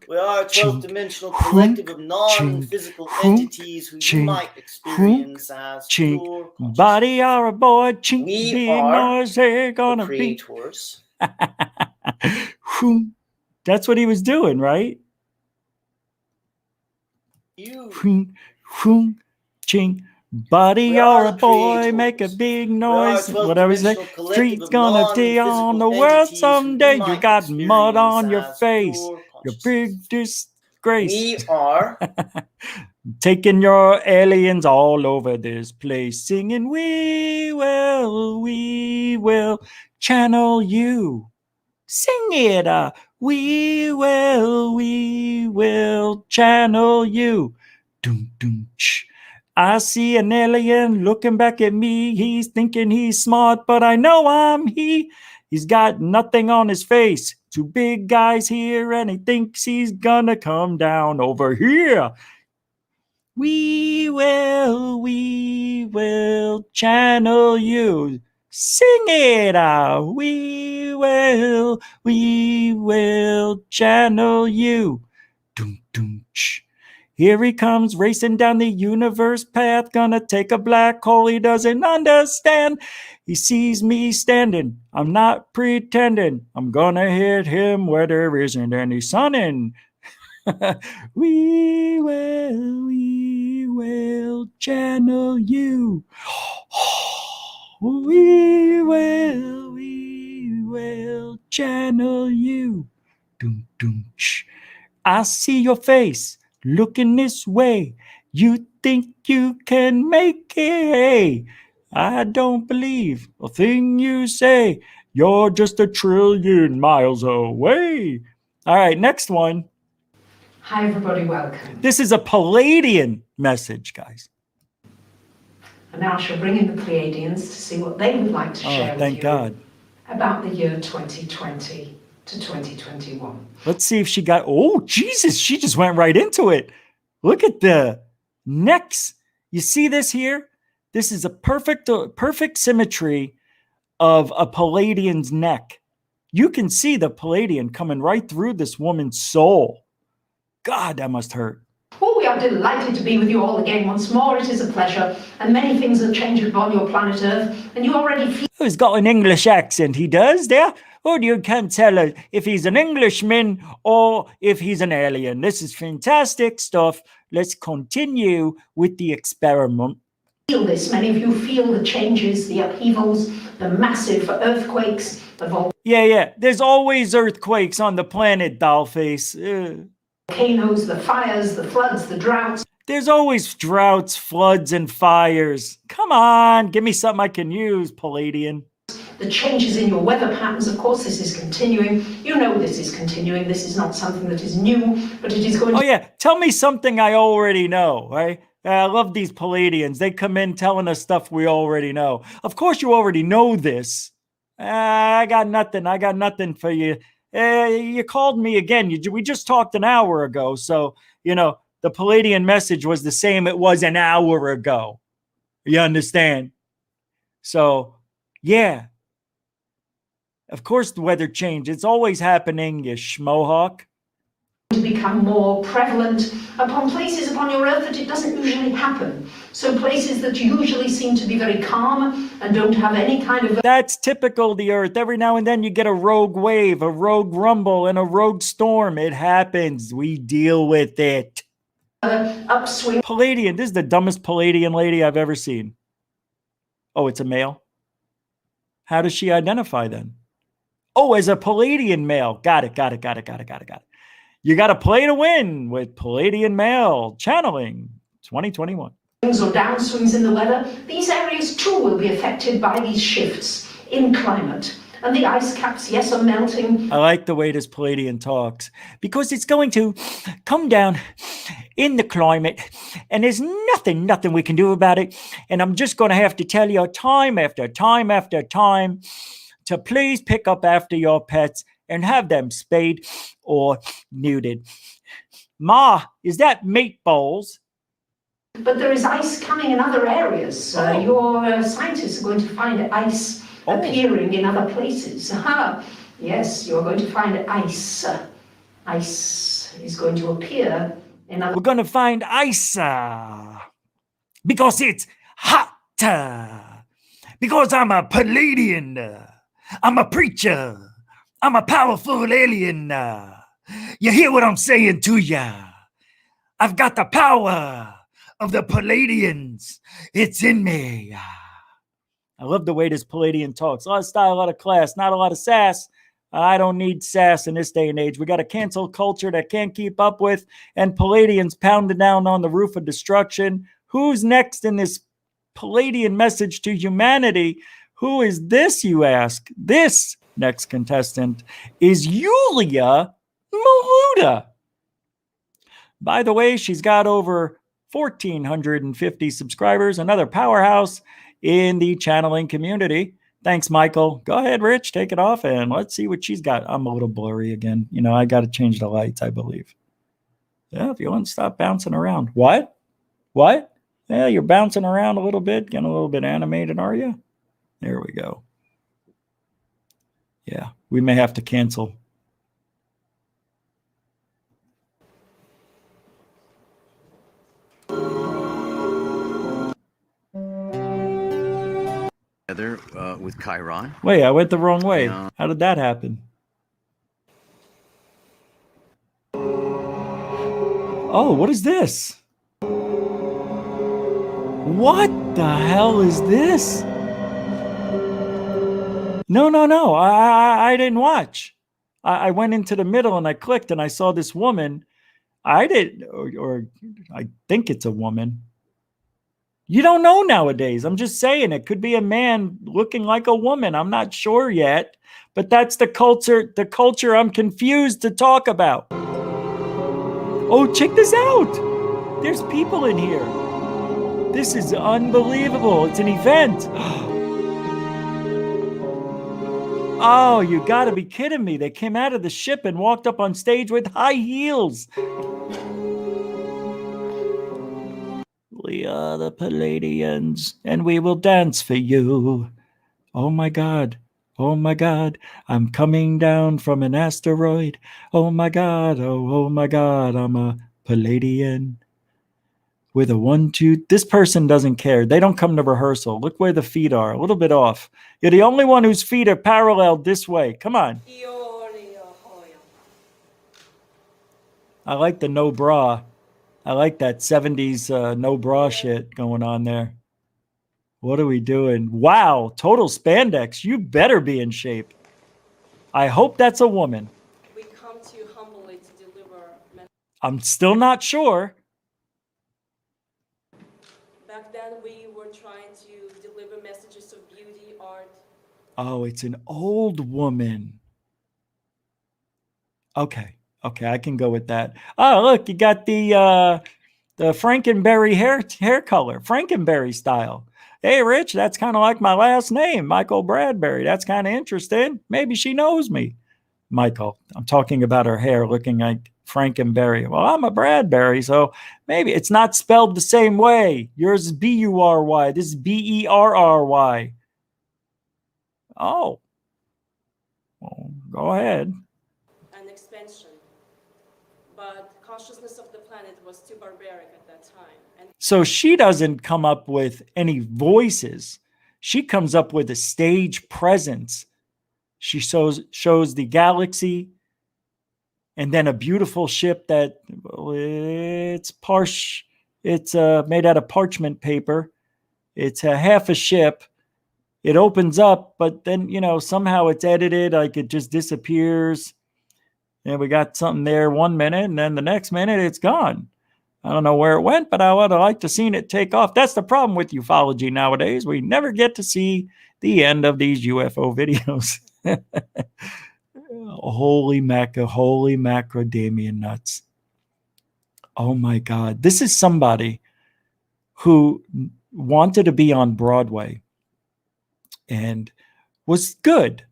Speaker 10: We are a 12-dimensional collective of non-physical entities who you might experience as pure consciousness.
Speaker 1: Body or a boy, chink,
Speaker 10: We
Speaker 1: big
Speaker 10: are
Speaker 1: noise, they're gonna
Speaker 10: the creators.
Speaker 1: Be. That's what he was doing, right?
Speaker 10: You.
Speaker 1: Ching. Body or a boy, make a big noise. Whatever you say. Street's gonna be on the world someday. You got mud on your face. Your big disgrace.
Speaker 10: We are
Speaker 1: taking your aliens all over this place, singing, we will channel you. Sing it, we will channel you. Doom, doom, ch. I see an alien looking back at me. He's thinking he's smart, but I know I'm he. He's got nothing on his face. Two big guys here, and he thinks he's gonna come down over here. We will channel you. Sing it out. We will channel you. Doom, Doom-ch. Here he comes racing down the universe path, gonna take a black hole he doesn't understand. He sees me standing, I'm not pretending, I'm gonna hit him where there isn't any sunning. We will channel you. We will channel you. Doom, doom, ch. I see your face looking this way. You think you can make it? I don't believe a thing you say. You're just 1,000,000,000,000 miles away. All right, next one.
Speaker 11: Hi, everybody, welcome.
Speaker 1: This is a Palladian message, guys.
Speaker 11: And now I shall bring in the Pleiadians to see what they would like to share with
Speaker 1: thank
Speaker 11: you
Speaker 1: God.
Speaker 11: about the year 2020 to 2021.
Speaker 1: Let's see if she got, oh, Jesus, she just went right into it. Look at the necks. You see this here? This is a perfect symmetry of a Palladian's neck. You can see the Palladian coming right through this woman's soul. God, that must hurt.
Speaker 11: Oh, we are delighted to be with you all again once more. It is a pleasure, and many things have changed upon your planet Earth, and you already feel...
Speaker 1: He's got an English accent, he does there. Or you can't tell if he's an Englishman or if he's an alien. This is fantastic stuff. Let's continue with the experiment.
Speaker 11: Feel this. Many of you feel the changes, the upheavals, the massive earthquakes.
Speaker 1: Yeah. There's always earthquakes on the planet, Dollface.
Speaker 11: Volcanoes, the fires, the floods, the droughts.
Speaker 1: There's always droughts, floods, and fires. Come on, give me something I can use, Palladian.
Speaker 11: The changes in your weather patterns, of course, this is continuing. You know this is continuing. This is not something that is new, but it is going to...
Speaker 1: Oh, yeah. Tell me something I already know, right? I love these Palladians. They come in telling us stuff we already know. Of course, you already know this. I got nothing for you. You called me again. We just talked an hour ago. So, the Palladian message was the same it was an hour ago. You understand? So, yeah. Of course, the weather change. It's always happening, you schmohawk.
Speaker 11: To become more prevalent upon places upon your Earth that it doesn't usually happen. So places that usually seem to be very calm and don't have any kind of...
Speaker 1: That's typical of the Earth. Every now and then you get a rogue wave, a rogue rumble, and a rogue storm. It happens. We deal with it.
Speaker 11: Upswing.
Speaker 1: Palladian. This is the dumbest Palladian lady I've ever seen. Oh, it's a male? How does she identify then? Oh, as a Palladian male. Got it. You got to play to win with Palladian male channeling 2021.
Speaker 11: Or downswings in the weather, these areas too will be affected by these shifts in climate. And the ice caps, yes, are melting.
Speaker 1: I like the way this Palladian talks because it's going to come down in the climate and there's nothing we can do about it. And I'm just going to have to tell you time after time after time to please pick up after your pets and have them spayed or neutered. Ma, is that meatballs?
Speaker 11: But there is ice coming in other areas. Your scientists are going to find ice appearing in other places. Yes, you're going to find ice. Ice is going to appear in other...
Speaker 1: We're going to find ice because it's hot. Because I'm a Palladian. I'm a preacher. I'm a powerful alien. You hear what I'm saying to ya? I've got the power of the Palladians. It's in me. I love the way this Palladian talks. A lot of style, a lot of class, not a lot of sass. I don't need sass in this day and age. We got a cancel culture that can't keep up with, and Palladians pounding down on the roof of destruction. Who's next in this Palladian message to humanity? Who is this, you ask? This next contestant is Yulia Maluda. By the way, she's got over 1,450 subscribers, another powerhouse in the channeling community. Thanks, Michael. Go ahead, Rich, take it off and let's see what she's got. I'm a little blurry again. I got to change the lights, I believe. Yeah, if you want to stop bouncing around. What? Yeah, you're bouncing around a little bit, getting a little bit animated, are you? There we go. Yeah, we may have to cancel.
Speaker 12: Chiron.
Speaker 1: Wait, I went the wrong way. How did that happen? Oh, what is this? What the hell is this? No. I didn't watch. I went into the middle and I clicked and I saw this woman. I think it's a woman. You don't know nowadays. I'm just saying it could be a man looking like a woman. I'm not sure yet, but that's the culture I'm confused to talk about. Oh, check this out. There's people in here. This is unbelievable. It's an event. Oh, you gotta be kidding me. They came out of the ship and walked up on stage with high heels. We are the Palladians, and we will dance for you. Oh my God. Oh my God. I'm coming down from an asteroid. Oh my God. Oh my God. I'm a Palladian. With a 1, 2. This person doesn't care. They don't come to rehearsal. Look where the feet are. A little bit off. You're the only one whose feet are parallel this way. Come on. I like the no bra. I like that 70s no bra shit going on there. What are we doing? Wow, total spandex. You better be in shape. I hope that's a woman.
Speaker 13: We come to you humbly to deliver.
Speaker 1: I'm still not sure.
Speaker 13: Back then, we were trying to deliver messages of beauty, art.
Speaker 1: Oh, it's an old woman. Okay, I can go with that. Oh, look, you got the Frankenberry hair color, Frankenberry style. Hey, Rich, that's kind of like my last name, Michael Bradbury. That's kind of interesting. Maybe she knows me. Michael, I'm talking about her hair looking like Frankenberry. Well, I'm a Bradbury, so maybe it's not spelled the same way. Yours is B-U-R-Y. This is B-E-R-R-Y. Oh. Well, go ahead.
Speaker 13: An expansion. But consciousness of the planet was too barbaric at that time. And
Speaker 1: so she doesn't come up with any voices. She comes up with a stage presence. She shows the galaxy and then a beautiful ship that it's made out of parchment paper. It's a half a ship. It opens up, but then, somehow it's edited, like it just disappears. And we got something there 1 minute, and then the next minute it's gone. I don't know where it went, but I would have liked to seen it take off. That's the problem with ufology nowadays. We never get to see the end of these UFO videos. Holy macadamia nuts. Oh my God. This is somebody who wanted to be on Broadway and was good,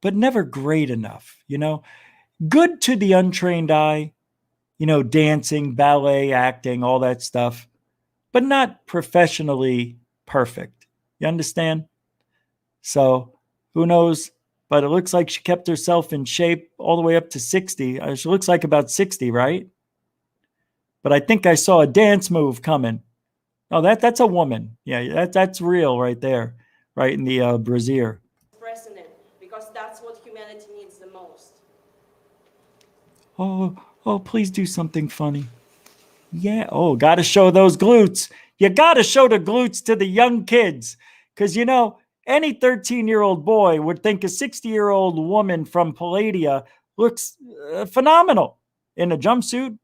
Speaker 1: but never great enough, Good to the untrained eye, dancing, ballet, acting, all that stuff, but not professionally perfect. You understand? So who knows? But it looks like she kept herself in shape all the way up to 60. She looks like about 60, right? But I think I saw a dance move coming. Oh, that's a woman. Yeah, that's real right there, right in the brassiere.
Speaker 13: expressing it, because that's what humanity needs the most.
Speaker 1: Oh, please do something funny. Yeah. Oh, got to show those glutes. You got to show the glutes to the young kids. Because, any 13-year-old boy would think a 60-year-old woman from Palladia looks phenomenal in a jumpsuit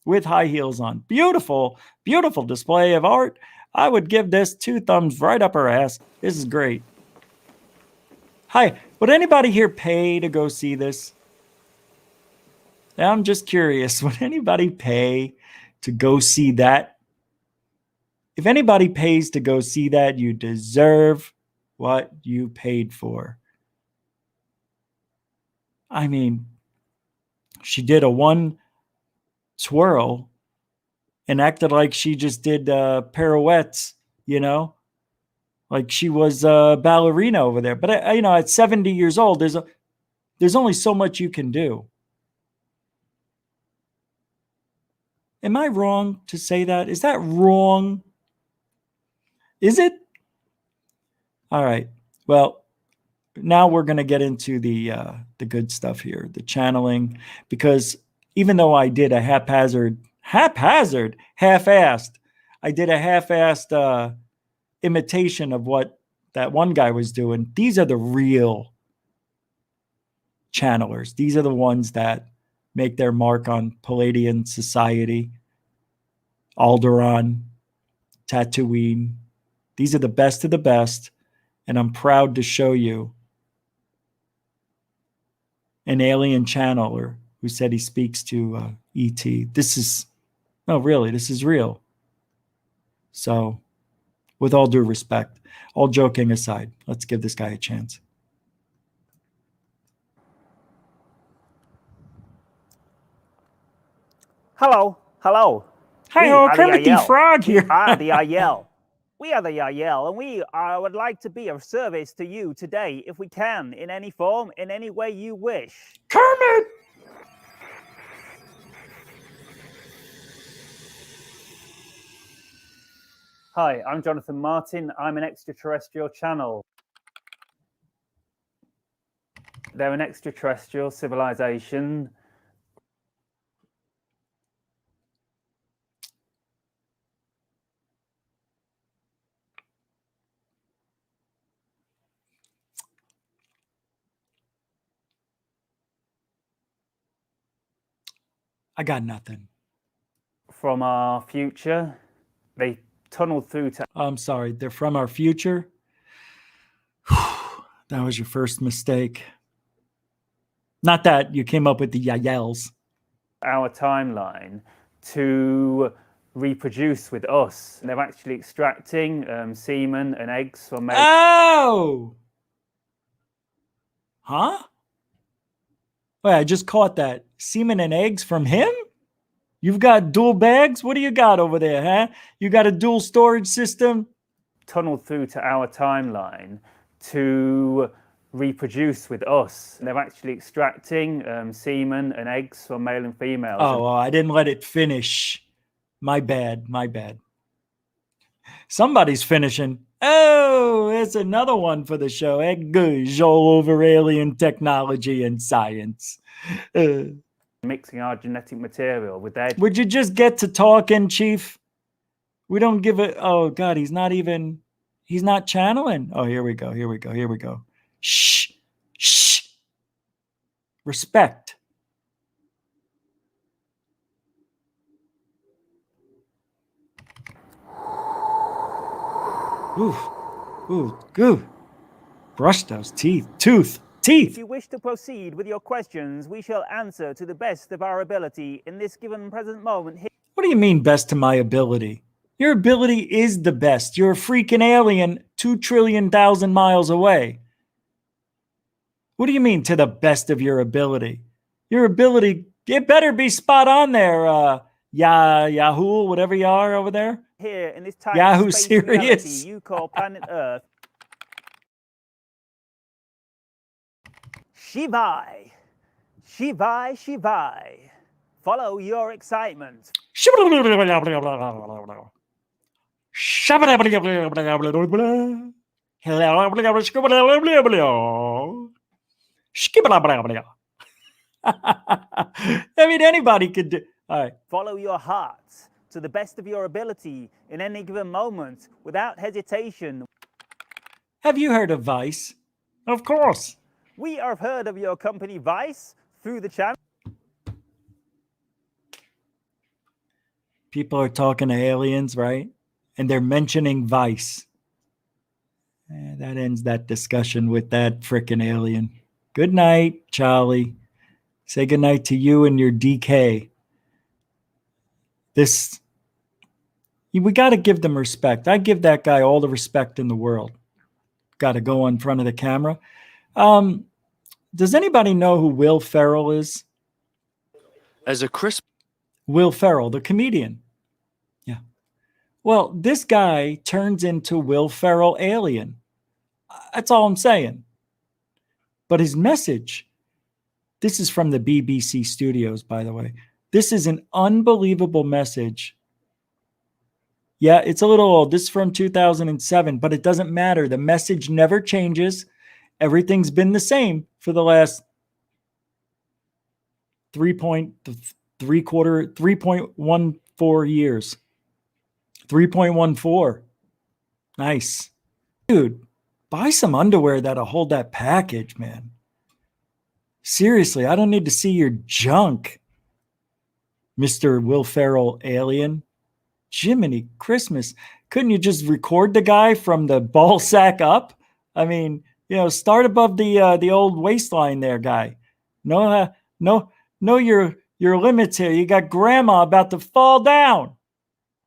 Speaker 1: with high heels on. Beautiful, beautiful display of art. I would give this 2 thumbs right up her ass. This is great. Hi, would anybody here pay to go see this? I'm just curious. Would anybody pay to go see that? If anybody pays to go see that, you deserve what you paid for. I mean, she did a 1 swirl and acted like she just did pirouettes, like she was a ballerina over there. But at 70 years old, there's only so much you can do. Am I wrong to say that? Is that wrong? Is it? All right. Well, now we're going to get into the good stuff here, the channeling, because even though I did a half-assed, I did a half-assed imitation of what that one guy was doing. These are the real channelers. These are the ones that make their mark on Palladian society, Alderaan, Tatooine. These are the best of the best, and I'm proud to show you an alien channeler who said he speaks to ET. This is real. So, with all due respect, all joking aside, let's give this guy a chance.
Speaker 12: Hello.
Speaker 1: Hi, Kermit the Frog here.
Speaker 12: We are the Yael. We are the Yael, and we would like to be of service to you today, if we can, in any form, in any way you wish.
Speaker 1: Kermit!
Speaker 12: Hi, I'm Jonathan Martin. I'm an extraterrestrial channel. They're an extraterrestrial civilization.
Speaker 1: I got nothing.
Speaker 12: From our future. They tunneled through to...
Speaker 1: I'm sorry, they're from our future? That was your first mistake. Not that you came up with the Yaels.
Speaker 12: Our timeline to reproduce with us. And they're actually extracting semen and eggs from...
Speaker 1: Oh! Huh? Wait, I just caught that. Semen and eggs from him? You've got dual bags? What do you got over there, huh? You got a dual storage system?
Speaker 12: Tunneled through to our timeline to reproduce with us. And they're actually extracting semen and eggs from male and females.
Speaker 1: Oh, well, I didn't let it finish. My bad. Somebody's finishing. Oh, it's another one for the show. Good, all over alien technology and science.
Speaker 12: Mixing our genetic material with their...
Speaker 1: Would you just get to talking, Chief? We don't give it... Oh, God, he's not channeling. Oh, here we go. Shh. Respect. Ooh, good. Brush those teeth.
Speaker 12: If you wish to proceed with your questions, we shall answer to the best of our ability in this given present moment.
Speaker 1: What do you mean, best to my ability? Your ability is the best. You're a freaking alien 2 trillion thousand miles away. What do you mean, to the best of your ability? Your ability, it better be spot on there, Yahoo, whatever you are over there.
Speaker 12: Here in this tiny
Speaker 1: Yahoo
Speaker 12: space
Speaker 1: Serious
Speaker 12: reality you call planet Earth. Shivai. Follow your excitement.
Speaker 1: I mean, anybody could do. All right.
Speaker 12: Follow your heart to the best of your ability in any given moment without hesitation.
Speaker 1: Have you heard of Vice? Of course.
Speaker 12: We have heard of your company Vice through the channel.
Speaker 1: People are talking to aliens, right? And they're mentioning Vice. That ends that discussion with that frickin' alien. Good night, Charlie. Say good night to you and your DK. We got to give them respect. I give that guy all the respect in the world. Got to go in front of the camera. Does anybody know who Will Ferrell is? Will Ferrell, the comedian. Yeah. Well, this guy turns into Will Ferrell alien. That's all I'm saying. But his message, this is from the BBC studios, by the way. This is an unbelievable message Yeah, it's a little old. This is from 2007, but it doesn't matter. The message never changes. Everything's been the same for the last 3.14 years. 3.14. Nice. Dude, buy some underwear that'll hold that package, man. Seriously, I don't need to see your junk, Mr. Will Ferrell alien. Jiminy Christmas. Couldn't you just record the guy from the ball sack up? I mean, start above the old waistline there, guy. No, your limits here. You got grandma about to fall down.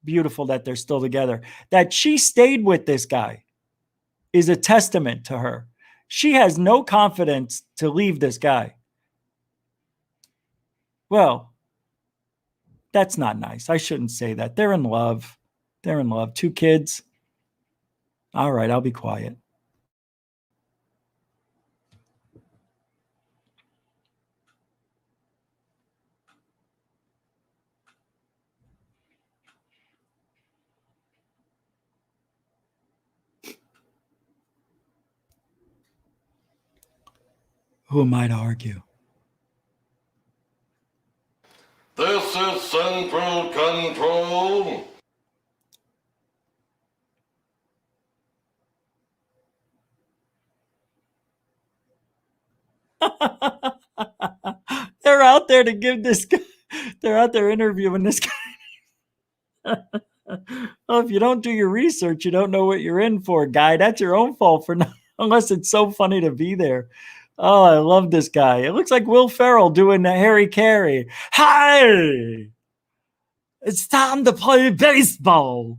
Speaker 1: Beautiful that they're still together. That she stayed with this guy is a testament to her. She has no confidence to leave this guy. Well, that's not nice. I shouldn't say that. They're in love. They're in love. 2 kids. All right, I'll be quiet. Who am I to argue?
Speaker 14: This is Central Control.
Speaker 1: They're out there to give this guy, they're out there interviewing this guy. Well, if you don't do your research, you don't know what you're in for, guy. That's your own fault for not, unless it's so funny to be there. Oh, I love this guy. It looks like Will Ferrell doing the Harry Carey. Hi! It's time to play baseball.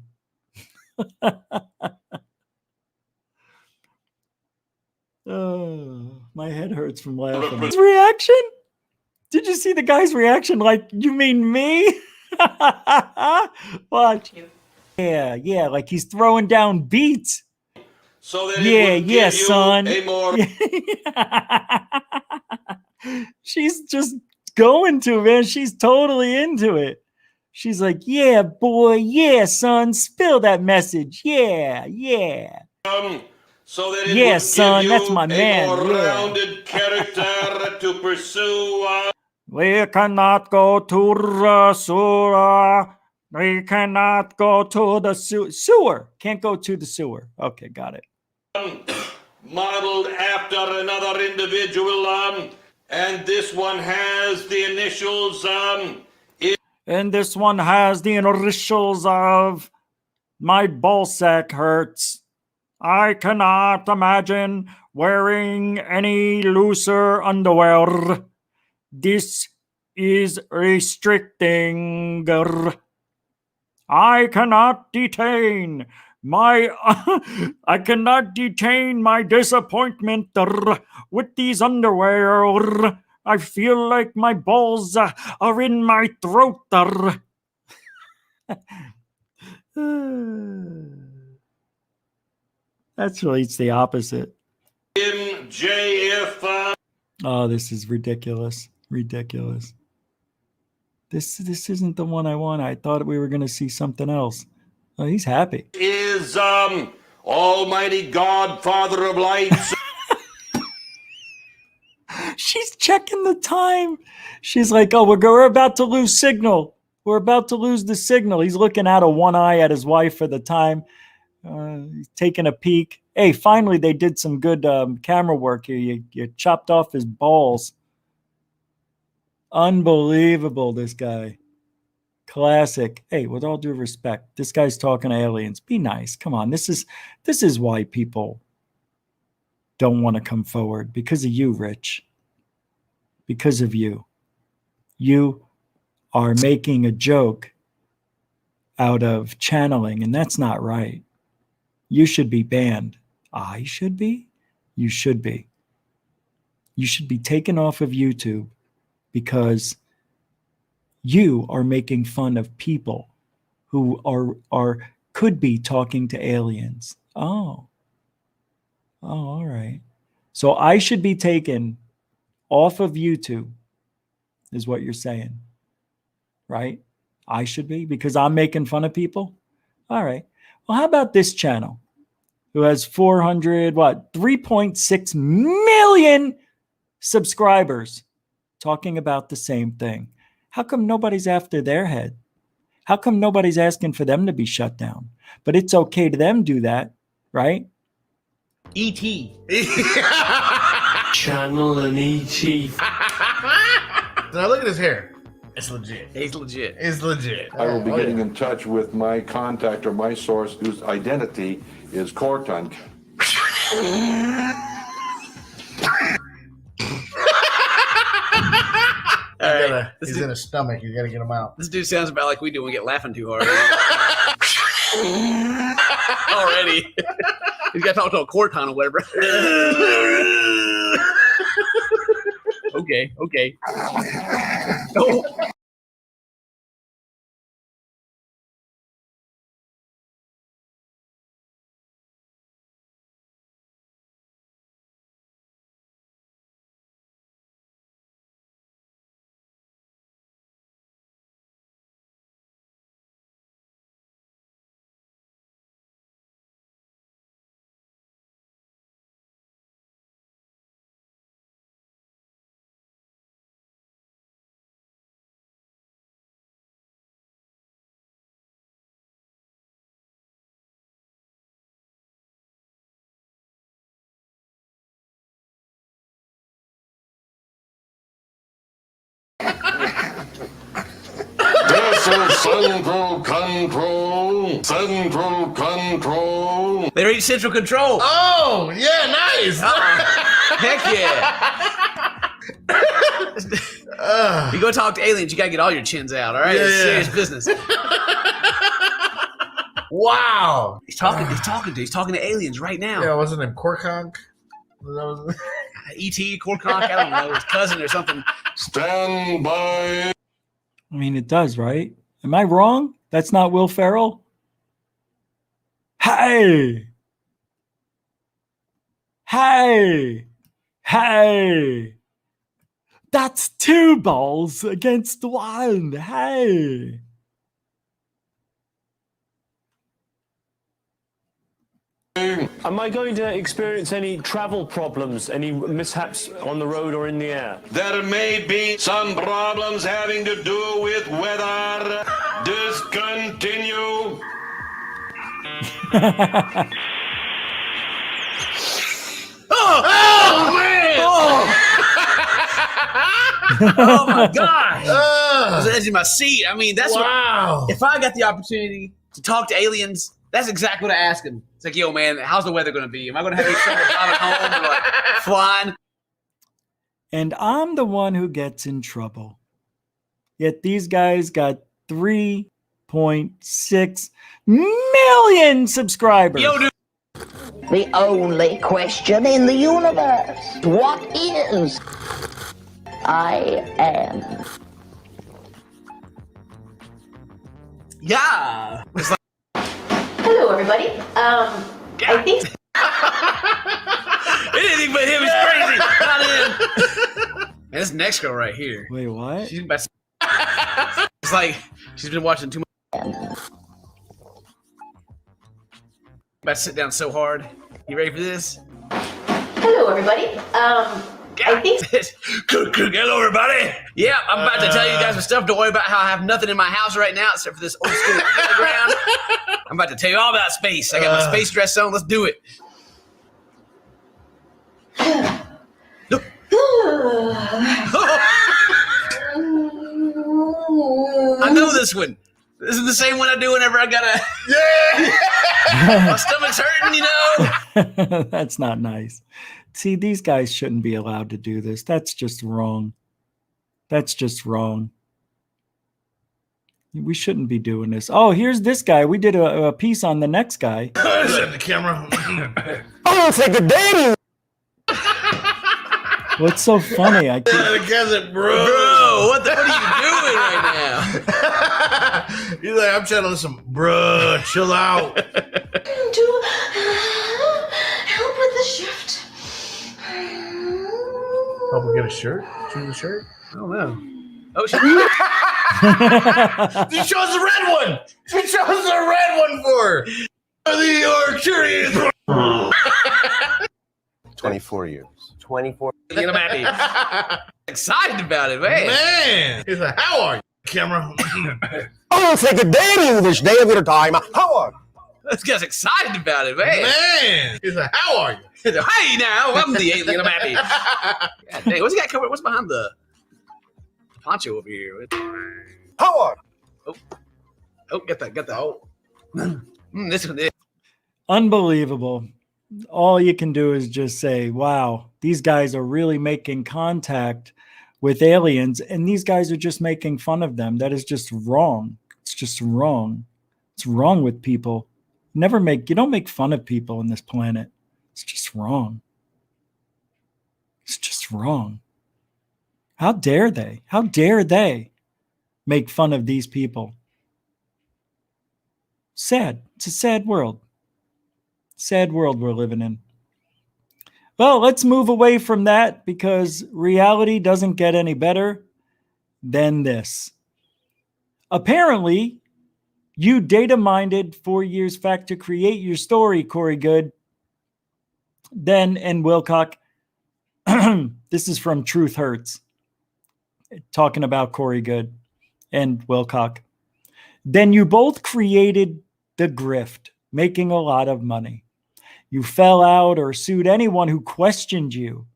Speaker 1: Oh, my head hurts from laughing. His reaction? Did you see the guy's reaction? Like, you mean me? Watch. Yeah, like he's throwing down beats.
Speaker 14: So that it will give
Speaker 1: son.
Speaker 14: You a more
Speaker 1: She's just going to it, man. She's totally into it. She's like, yeah, boy, yeah, son, spill that message. Yeah.
Speaker 14: So that it
Speaker 1: Yeah,
Speaker 14: will
Speaker 1: son,
Speaker 14: give you
Speaker 1: that's my man.
Speaker 14: a more
Speaker 1: Yeah.
Speaker 14: rounded character to pursue.
Speaker 1: We cannot go to the sewer. We cannot go to the sewer. Can't go to the sewer. Okay, got it.
Speaker 14: Modeled after another individual, and this one has the initials.
Speaker 1: And this one has the initials of my ballsack hurts. I cannot imagine wearing any looser underwear. This is restricting. I cannot detain my disappointment with these underwear. I feel like my balls are in my throat. Actually, it's the opposite.
Speaker 14: MJF.
Speaker 1: Oh, this is ridiculous. Ridiculous. This isn't the one I want. I thought we were going to see something else. Oh, he's happy.
Speaker 14: Is Almighty God, Father of Lights.
Speaker 1: She's checking the time. She's like, oh, we're about to lose signal. We're about to lose the signal. He's looking out of one eye at his wife for the time. He's taking a peek. Hey, finally they did some good camera work here. You chopped off his balls. Unbelievable, this guy. Classic. Hey, with all due respect, this guy's talking to aliens. Be nice. Come on. This is why people don't want to come forward. Because of you, Rich. Because of you. You are making a joke out of channeling, and that's not right. You should be banned. I should be? You should be. You should be taken off of YouTube because you are making fun of people who could be talking to aliens. Oh, all right. So I should be taken off of YouTube, is what you're saying, right? I should be, because I'm making fun of people. All right. Well, how about this channel who has 3.6 million subscribers talking about the same thing? How come nobody's after their head? How come nobody's asking for them to be shut down? But it's okay to them do that, right?
Speaker 15: E.T.
Speaker 16: Channel and E.T.
Speaker 15: Now look at his hair. It's legit. He's legit. It's legit.
Speaker 14: I will be getting in touch with my contact or my source whose identity is Corton.
Speaker 15: He's in his stomach. You gotta get him out.
Speaker 17: This dude sounds about like we do when we get laughing too hard. Already. He's got to talk to a Corton or whatever. Okay. Oh.
Speaker 14: This is Central Control. Central Control.
Speaker 17: They reached Central Control.
Speaker 15: Oh, yeah, nice.
Speaker 17: Heck yeah. You go talk to aliens, you gotta get all your chins out, all right?
Speaker 15: Yeah,
Speaker 17: It's
Speaker 15: yeah.
Speaker 17: serious business.
Speaker 15: Wow.
Speaker 17: He's talking to aliens right now.
Speaker 15: Yeah, what's his name? Corconk?
Speaker 17: E.T., Corconk, I don't know, his cousin or something.
Speaker 14: Stand by.
Speaker 1: I mean, it does, right? Am I wrong? That's not Will Ferrell? Hey! That's 2 balls against 1. Hey!
Speaker 16: Am I going to experience any travel problems, any mishaps on the road or in the air?
Speaker 14: There may be some problems having to do with weather. Discontinue.
Speaker 17: Oh man! Oh my gosh! I was edging my seat. I mean, that's
Speaker 15: wow.
Speaker 17: If I got the opportunity to talk to aliens, that's exactly what I ask them. It's like, yo, man, how's the weather going to be? Am I going to have any trouble driving home or like flying?
Speaker 1: And I'm the one who gets in trouble. Yet these guys got 3.6 million subscribers.
Speaker 17: Yo, dude.
Speaker 18: The only question in the universe. What is? I am.
Speaker 17: Yeah. It's like,
Speaker 18: hello, everybody. I think.
Speaker 17: Anything but him is crazy. Not him. Man, this next girl right here.
Speaker 1: Wait, what?
Speaker 17: She's about to... It's like she's been watching too much. About to sit down so hard. You ready for this?
Speaker 18: Hello, everybody. I think.
Speaker 17: Hello, everybody. Yeah, I'm about to tell you guys some stuff. Don't worry about how I have nothing in my house right now except for this old school playground. I'm about to tell you all about space. I got my space dress on. Let's do it. I know this one. This is the same one I do whenever I gotta. Yeah. My stomach's hurting, you know.
Speaker 1: That's not nice. See, these guys shouldn't be allowed to do this. That's just wrong. That's just wrong. We shouldn't be doing this. Oh, here's this guy. We did a piece on the next guy.
Speaker 15: The camera.
Speaker 16: Oh, it's like a dating.
Speaker 1: What's so funny? I can't.
Speaker 15: The guy's like, bro,
Speaker 17: what are you doing right now?
Speaker 15: He's like, I'm trying to listen, bro, chill out.
Speaker 11: To help with the shift.
Speaker 15: Help her get a shirt? Choose a shirt?
Speaker 17: I don't know. Oh, shit.
Speaker 15: She chose the red one. She chose the red one for her. The Arcturians.
Speaker 19: 24 years.
Speaker 17: 24. I'm happy. Excited about it, man.
Speaker 15: Man. He said, how are you, camera?
Speaker 19: Oh, take a day to this day of your time. How are you?
Speaker 17: This guy's excited about it, man.
Speaker 15: Man. He said, how are you?
Speaker 17: Hey, now, I'm the alien. I'm happy. God dang, what's he got covered? What's behind the poncho over here?
Speaker 19: How are
Speaker 17: you? Oh, get that. Oh. This one.
Speaker 1: Unbelievable. All you can do is just say, wow, these guys are really making contact with aliens, and these guys are just making fun of them. That is just wrong. It's just wrong. It's wrong with people. You don't make fun of people on this planet. It's just wrong. It's just wrong. How dare they? How dare they make fun of these people? Sad. It's a sad world. Sad world we're living in. Well, let's move away from that because reality doesn't get any better than this. Apparently, you data mined 4 years fact to create your story, Corey Good. Then, and Wilcock, this is from Truth Hurts, talking about Corey Good and Wilcock. Then you both created the grift, making a lot of money. You fell out or sued anyone who questioned you,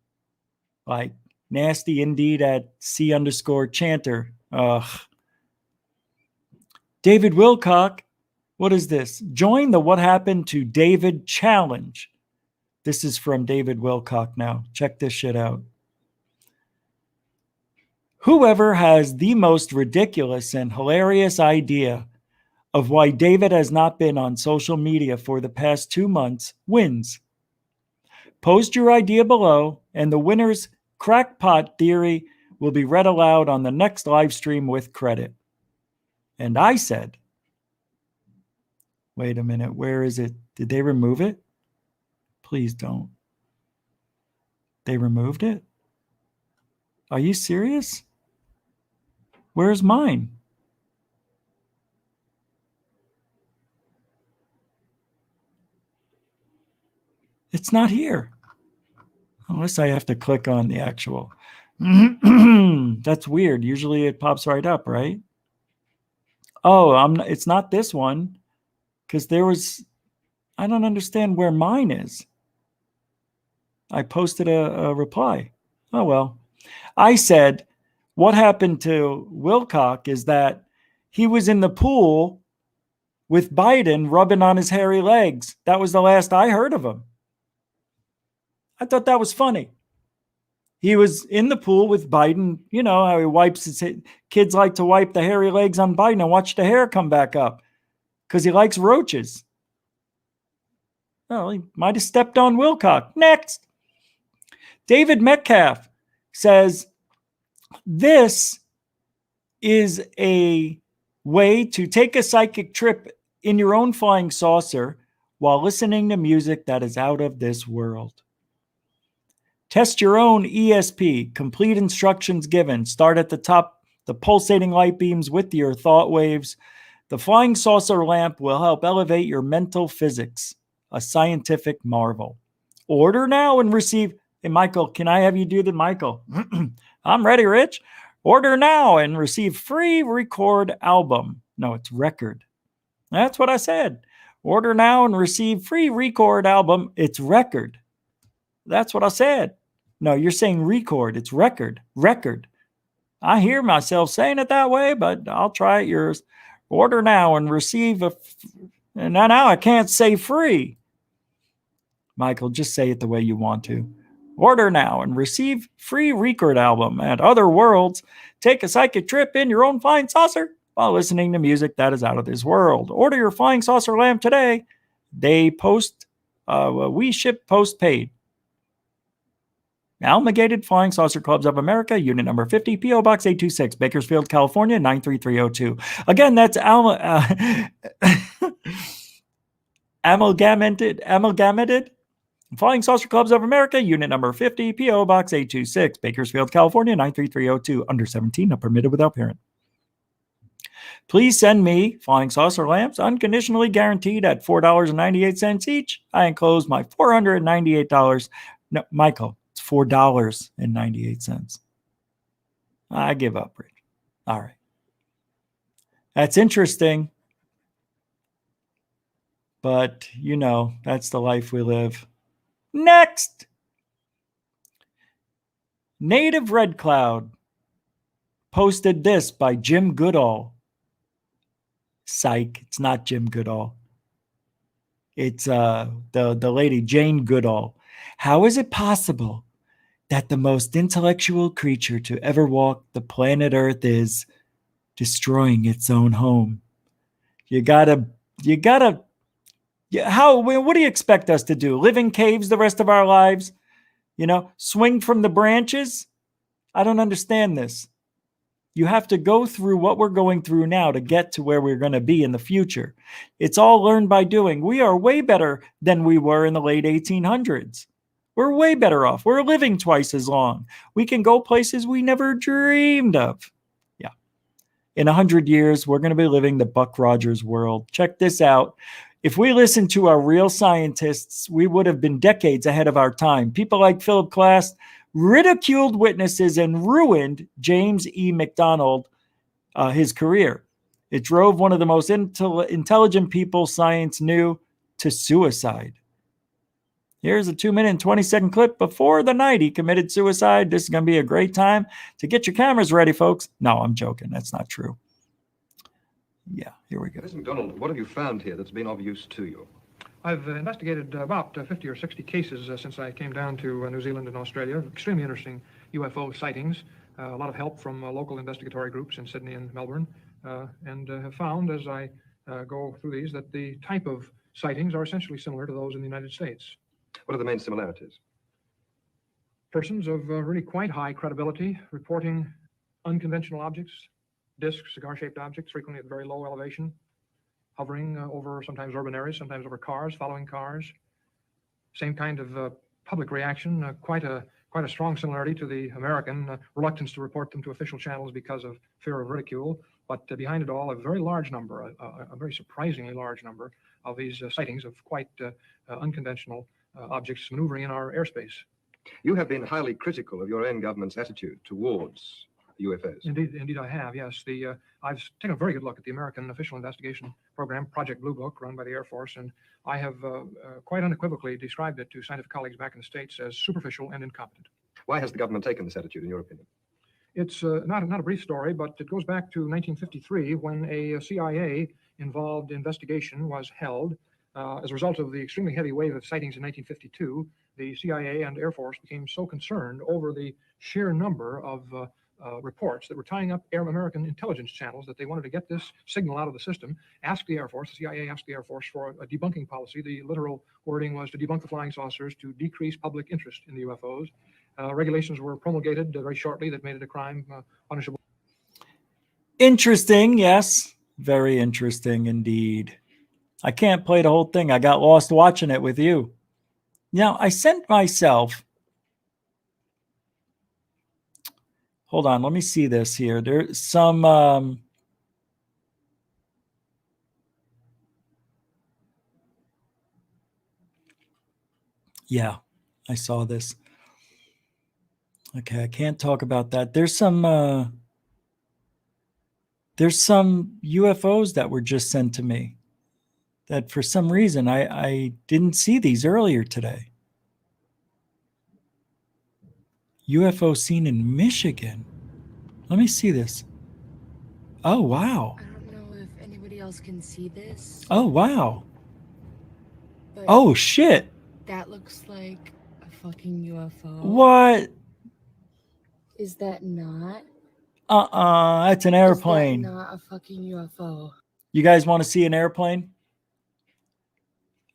Speaker 1: like Nasty Indeed at C_chanter. Ugh. David Wilcock, what is this? Join the What Happened to David Challenge. This is from David Wilcock now. Check this shit out. Whoever has the most ridiculous and hilarious idea of why David has not been on social media for the past 2 months wins. Post your idea below, and the winner's crackpot theory will be read aloud on the next live stream with credit. And I said, wait a minute, where is it? Did they remove it? Please don't. They removed it? Are you serious? Where's mine? It's not here. Unless I have to click on the actual. That's weird. Usually it pops right up, right? Oh, it's not this one. Because I don't understand where mine is. I posted a reply. Oh, well. I said, what happened to Wilcock is that he was in the pool with Biden rubbing on his hairy legs. That was the last I heard of him. I thought that was funny. He was in the pool with Biden. You know how he wipes his kids like to wipe the hairy legs on Biden and watch the hair come back up because he likes roaches. Well, he might have stepped on Wilcock. Next. David Metcalf says, this is a way to take a psychic trip in your own flying saucer while listening to music that is out of this world. Test your own ESP. Complete instructions given. Start at the top, the pulsating light beams with your thought waves. The flying saucer lamp will help elevate your mental physics. A scientific marvel. Order now and receive. Hey, Michael, can I have you do that, Michael? I'm ready, Rich. Order now and receive free record album. No, it's record. That's what I said. Order now and receive free record album. It's record. That's what I said. No, you're saying record. It's record. Record. I hear myself saying it that way, but I'll try it yours. Order now and receive and now I can't say free. Michael, just say it the way you want to. Order now and receive free record album at Other Worlds. Take a psychic trip in your own flying saucer while listening to music that is out of this world. Order your flying saucer lamp today. They we ship post-paid. Amalgamated Flying Saucer Clubs of America, unit number 50, P.O. Box 826, Bakersfield, California, 93302. Again, that's Amalgamated Flying Saucer Clubs of America, unit number 50, P.O. Box 826, Bakersfield, California, 93302. Under 17, not permitted without parent. Please send me flying saucer lamps, unconditionally guaranteed at $4.98 each. I enclose my $498. No, Michael, it's $4.98. I give up, Rich. All right. That's interesting. But, you know, that's the life we live. Next. Native Red Cloud posted this by Jim Goodall. Psych, it's not Jim Goodall. It's the lady Jane Goodall. How is it possible that the most intellectual creature to ever walk the planet Earth is destroying its own home? You gotta, what do you expect us to do? Live in caves the rest of our lives? You know, swing from the branches? I don't understand this. You have to go through what we're going through now to get to where we're going to be in the future. It's all learned by doing. We are way better than we were in the late 1800s. We're way better off. We're living twice as long. We can go places we never dreamed of. Yeah. In 100 years, we're going to be living the Buck Rogers world. Check this out. If we listened to our real scientists, we would have been decades ahead of our time. People like Philip Glass ridiculed witnesses and ruined James E. McDonald, his career. It drove one of the most intelligent people science knew to suicide. Here's a 2-minute and 20-second clip before the night he committed suicide. This is going to be a great time to get your cameras ready, folks. No, I'm joking. That's not true. Yeah, here we go.
Speaker 20: Mr. McDonald, what have you found here that's been of use to you?
Speaker 21: I've investigated about 50 or 60 cases since I came down to New Zealand and Australia. Extremely interesting UFO sightings. A lot of help from local investigatory groups in Sydney and Melbourne. And have found as I go through these that the type of sightings are essentially similar to those in the United States.
Speaker 20: What are the main similarities?
Speaker 21: Persons of really quite high credibility reporting unconventional objects, discs, cigar-shaped objects, frequently at very low elevation, hovering over sometimes urban areas, sometimes over cars, following cars. Same kind of public reaction, quite a strong similarity to the American reluctance to report them to official channels because of fear of ridicule. But behind it all, a very large number, a very surprisingly large number of these sightings of quite unconventional objects maneuvering in our airspace.
Speaker 20: You have been highly critical of your own government's attitude towards UFOs.
Speaker 21: Indeed I have, yes. I've taken a very good look at the American official investigation program, Project Blue Book, run by the Air Force, and I have quite unequivocally described it to scientific colleagues back in the States as superficial and incompetent.
Speaker 20: Why has the government taken this attitude, in your opinion?
Speaker 21: It's not a brief story, but it goes back to 1953 when a CIA-involved investigation was held. As a result of the extremely heavy wave of sightings in 1952, the CIA and Air Force became so concerned over the sheer number of reports that were tying up American intelligence channels that they wanted to get this signal out of the system, asked the Air Force, the CIA asked the Air Force for a debunking policy. The literal wording was to debunk the flying saucers to decrease public interest in the UFOs. Regulations were promulgated very shortly that made it a crime punishable.
Speaker 1: Interesting, yes. Very interesting indeed. I can't play the whole thing. I got lost watching it with you. Now, I sent myself... Hold on, let me see this here. There's some... Yeah, I saw this. Okay, I can't talk about that. There's some UFOs that were just sent to me that for some reason I didn't see these earlier today. UFO seen in Michigan. Let me see this. Oh, wow.
Speaker 22: I don't know if anybody else can see this.
Speaker 1: Oh, wow.
Speaker 22: But
Speaker 1: oh, shit.
Speaker 22: That looks like a fucking UFO.
Speaker 1: What?
Speaker 22: Is that not?
Speaker 1: That's an airplane.
Speaker 22: Is that not a fucking UFO?
Speaker 1: You guys want to see an airplane?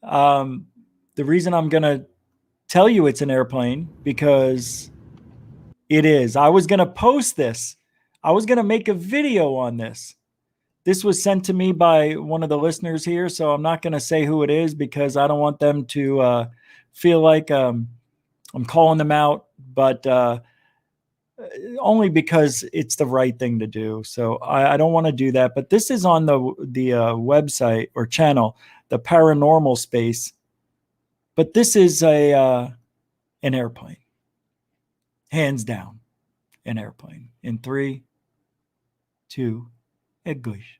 Speaker 1: The reason I'm going to tell you it's an airplane because it is. I was going to post this. I was going to make a video on this. This was sent to me by one of the listeners here, so I'm not going to say who it is because I don't want them to feel like I'm calling them out. But only because it's the right thing to do. So I don't want to do that. But this is on the website or channel, the Paranormal Space. But this is an airplane, hands down, an airplane. In 3, 2, English.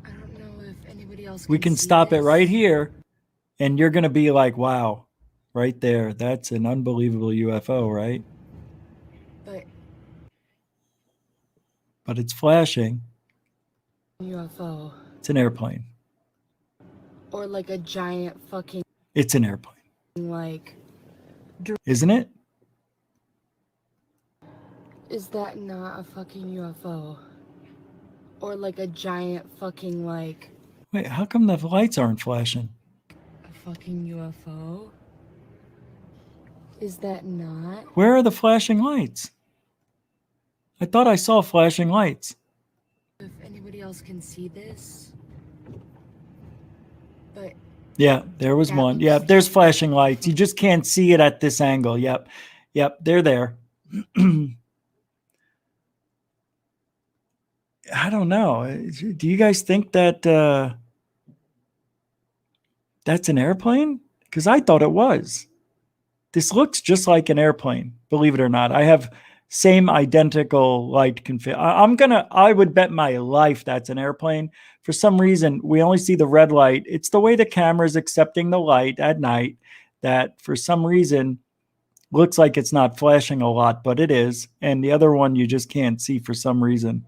Speaker 22: I don't know if anybody else
Speaker 1: We can stop it right here, and you're going to be like, wow, right there. That's an unbelievable UFO, right? But it's flashing.
Speaker 22: UFO.
Speaker 1: It's an airplane.
Speaker 22: Or like a giant fucking
Speaker 1: It's an airplane.
Speaker 22: like
Speaker 1: Isn't it?
Speaker 22: is that not a fucking UFO? Or like a giant fucking like
Speaker 1: Wait, how come the lights aren't flashing?
Speaker 22: a fucking UFO? Is that not?
Speaker 1: Where are the flashing lights? I thought I saw flashing lights.
Speaker 22: If anybody else can see this. But
Speaker 1: Yeah, there was one. Yeah, there's flashing lights. You just can't see it at this angle. Yep. Yep, they're there. I don't know. Do you guys think that that's an airplane? Because I thought it was. This looks just like an airplane, believe it or not. I have same identical light config. I would bet my life that's an airplane. For some reason, we only see the red light. It's the way the camera is accepting the light at night that for some reason looks like it's not flashing a lot, but it is. And the other one you just can't see for some reason.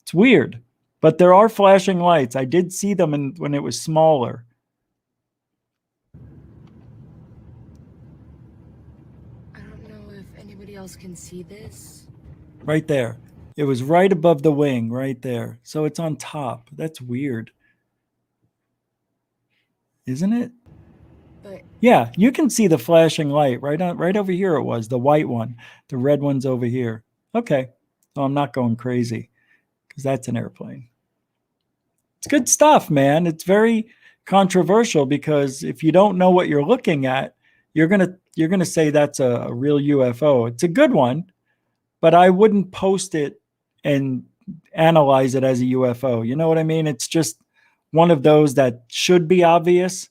Speaker 1: It's weird, but there are flashing lights. I did see them when it was smaller.
Speaker 22: I don't know if anybody else can see this.
Speaker 1: Right there. It was right above the wing, right there. So it's on top. That's weird. Isn't it?
Speaker 22: But
Speaker 1: yeah, you can see the flashing light right over here. It was the white one. The red one's over here. Okay. So I'm not going crazy because that's an airplane. It's good stuff, man. It's very controversial because if you don't know what you're looking at, you're gonna say that's a real UFO. It's a good one, but I wouldn't post it and analyze it as a UFO. You know what I mean? It's just one of those that should be obvious.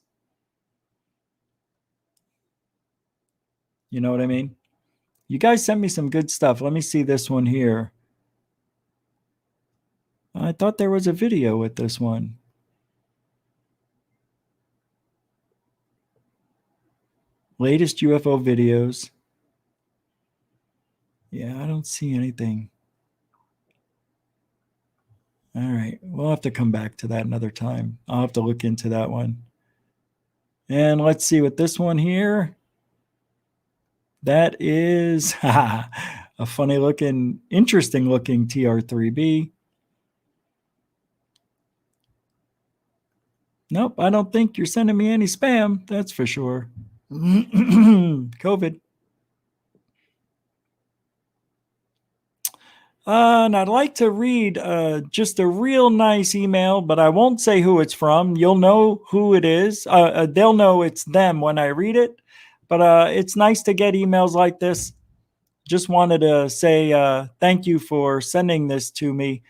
Speaker 1: You know what I mean? You guys sent me some good stuff. Let me see this one here. I thought there was a video with this one. Latest UFO videos. Yeah, I don't see anything. All right, we'll have to come back to that another time. I'll have to look into that one. And let's see what this one here. That is a funny looking, interesting looking TR3B. Nope, I don't think you're sending me any spam. That's for sure. COVID. And I'd like to read just a real nice email, but I won't say who it's from. You'll know who it is. They'll know it's them when I read it. But it's nice to get emails like this. Just wanted to say thank you for sending this to me.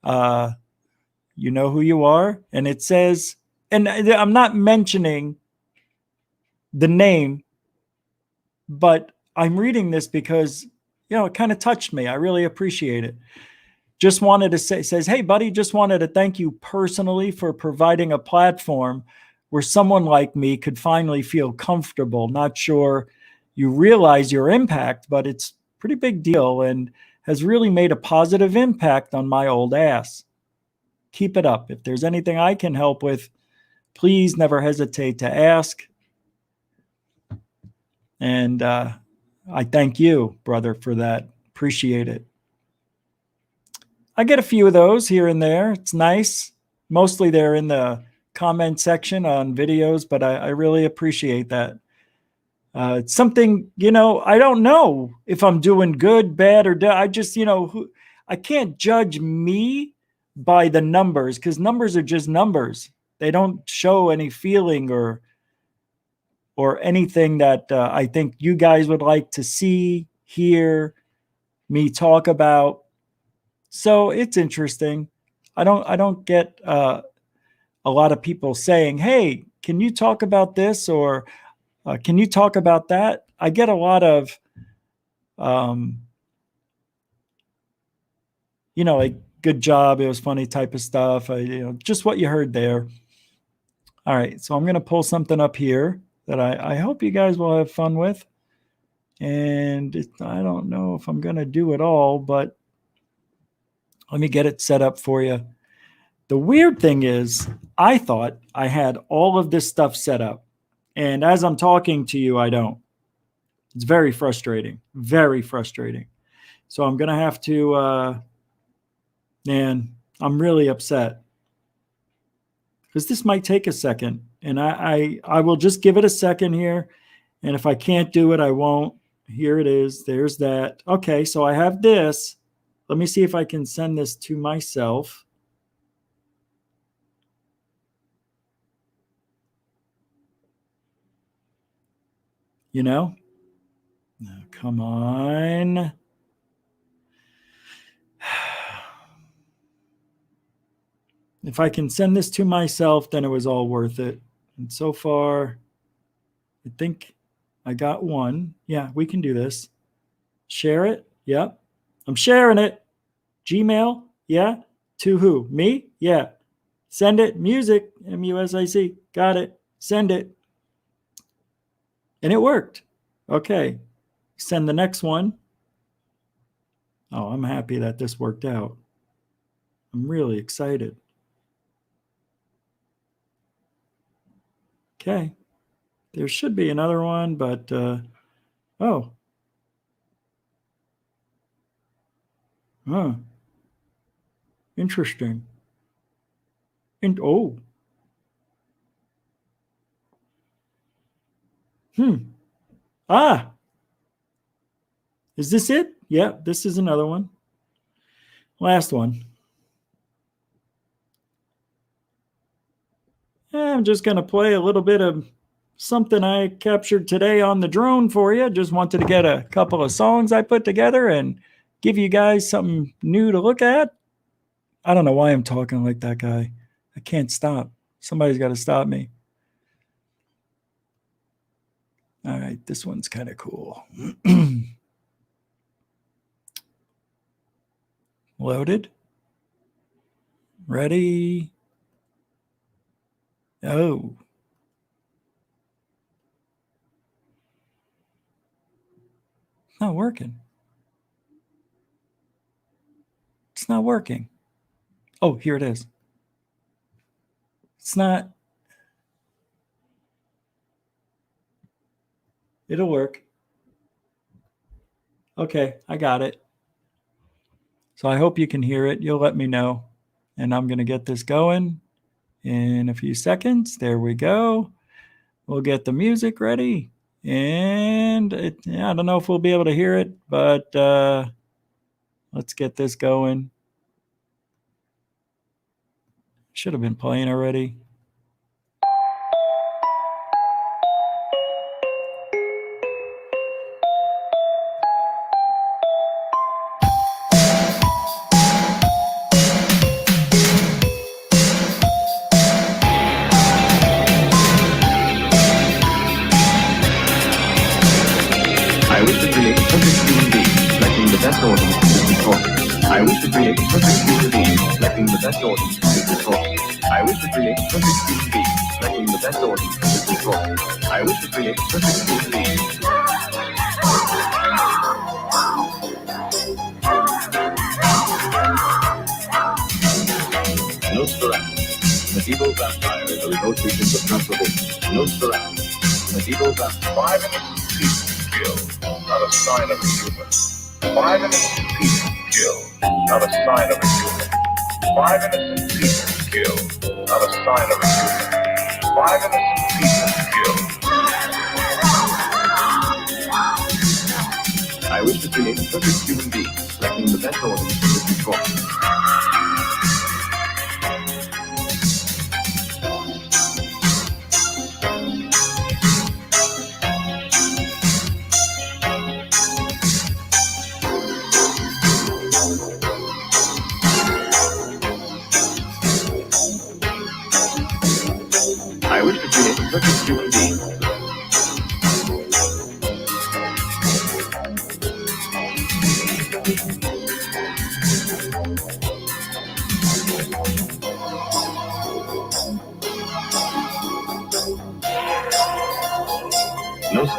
Speaker 1: You know who you are. And it says, and I'm not mentioning the name, but I'm reading this because, you know, it kind of touched me. I really appreciate it. Just wanted to say, says, hey, buddy, just wanted to thank you personally for providing a platform where someone like me could finally feel comfortable. Not sure you realize your impact, but it's a pretty big deal and has really made a positive impact on my old ass. Keep it up. If there's anything I can help with, please never hesitate to ask. And I thank you, brother, for that. Appreciate it. I get a few of those here and there. It's nice. Mostly they're in the comment section on videos, but I really appreciate that. It's something, you know, I don't know if I'm doing good, bad, or I just, you know, I can't judge me by the numbers because numbers are just numbers. They don't show any feeling or or anything that I think you guys would like to see, hear me talk about. So it's interesting. I don't get a lot of people saying, hey, can you talk about this? Or can you talk about that? I get a lot of, like, good job, it was funny type of stuff. Just what you heard there. All right, so I'm going to pull something up here that I hope you guys will have fun with. And I don't know if I'm going to do it all, but let me get it set up for you. The weird thing is, I thought I had all of this stuff set up. And as I'm talking to you, I don't. It's very frustrating. Very frustrating. So I'm going to have to, man, I'm really upset. Because this might take a second. And I will just give it a second here. And if I can't do it, I won't. Here it is. There's that. Okay, so I have this. Let me see if I can send this to myself. No, come on. If I can send this to myself, then it was all worth it. And so far, I think I got one. Yeah, we can do this. Share it. Yep. I'm sharing it. Gmail. Yeah. To who? Me? Yeah. Send it. Music. MUSIC. Got it. Send it. And it worked. Okay. Send the next one. Oh, I'm happy that this worked out. I'm really excited. Okay. There should be another one, but oh. Huh. Interesting. And oh. Ah. Is this it? Yeah, this is another one. Last one. I'm just going to play a little bit of something I captured today on the drone for you. Just wanted to get a couple of songs I put together and give you guys something new to look at. I don't know why I'm talking like that guy. I can't stop. Somebody's got to stop me. All right, this one's kind of cool. Loaded. Ready. Oh. Not working. It's not working. Oh, here it is. It's not. It'll work. Okay, I got it. So I hope you can hear it. You'll let me know. And I'm going to get this going in a few seconds. There we go. We'll get the music ready. And I don't know if we'll be able to hear it, but let's get this going. Should have been playing already.
Speaker 2: I wish to create perfect human beings, selecting the best organs to control. I wish to create perfect human beings, selecting the best organs to control. I wish to create perfect human beings, selecting the best organs to control. I wish to create perfect human beings. Nosferatu, medieval vampire in the remote regions of Transylvania. Nosferatu, medieval vampire. 5 innocent people killed, not a sign of a human. 5 innocent people killed, not a sign of a human. 5 innocent people killed, not a sign of a human. 5 innocent people killed. I wish to create perfect human beings, selecting the best organs to control.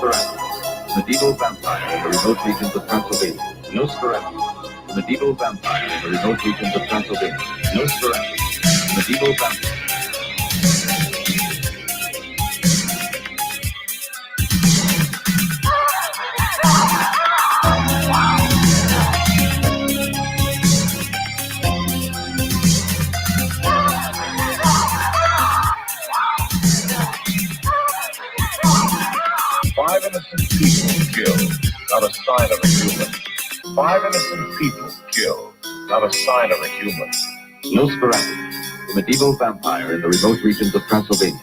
Speaker 2: Nosferatu, medieval vampire in the remote regions of Transylvania. Nosferatu, medieval vampire in the remote regions of Transylvania. Nosferatu, medieval vampire. Five innocent people killed, not a sign of a human. 5 innocent people killed, not a sign of a human. Nosferatu, the medieval vampire in the remote regions of Transylvania.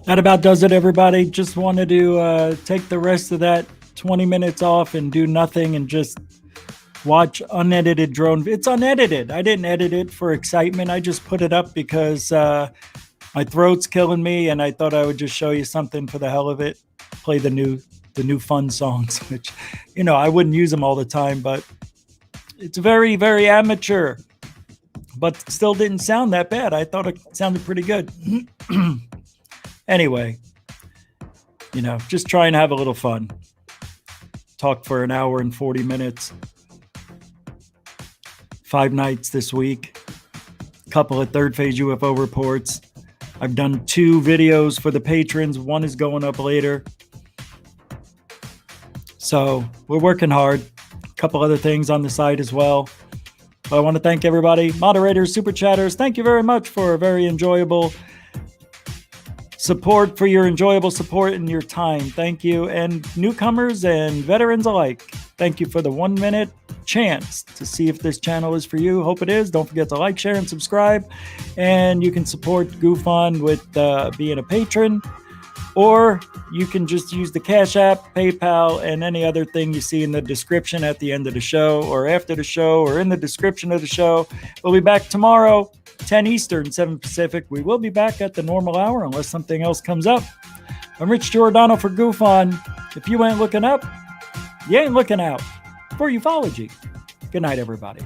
Speaker 1: That about does it, everybody. Just wanted to take the rest of that 20 minutes off and do nothing and just watch unedited drone. It's unedited. I didn't edit it for excitement. I just put it up because my throat's killing me, and I thought I would just show you something for the hell of it. Play the new fun songs, which, you know, I wouldn't use them all the time, but it's very, very amateur. But still didn't sound that bad. I thought it sounded pretty good. Anyway, you know, just try and have a little fun. Talk for an hour and 40 minutes. 5 nights this week. A couple of third phase UFO reports. I've done 2 videos for the patrons. 1 is going up later. So we're working hard. A couple other things on the side as well. But I want to thank everybody. Moderators, super chatters, thank you very much for a very enjoyable support, for your enjoyable support and your time. Thank you. And newcomers and veterans alike, thank you for the 1 minute chance to see if this channel is for you. Hope it is. Don't forget to like, share, and subscribe. And you can support GUFON with being a patron, or you can just use the Cash App, PayPal, and any other thing you see in the description at the end of the show, or after the show, or in the description of the show. We'll be back tomorrow, 10 Eastern, 7 Pacific. We will be back at the normal hour unless something else comes up. I'm Rich Giordano for GUFON. If you ain't looking up, you ain't looking out. For ufology. Good night, everybody.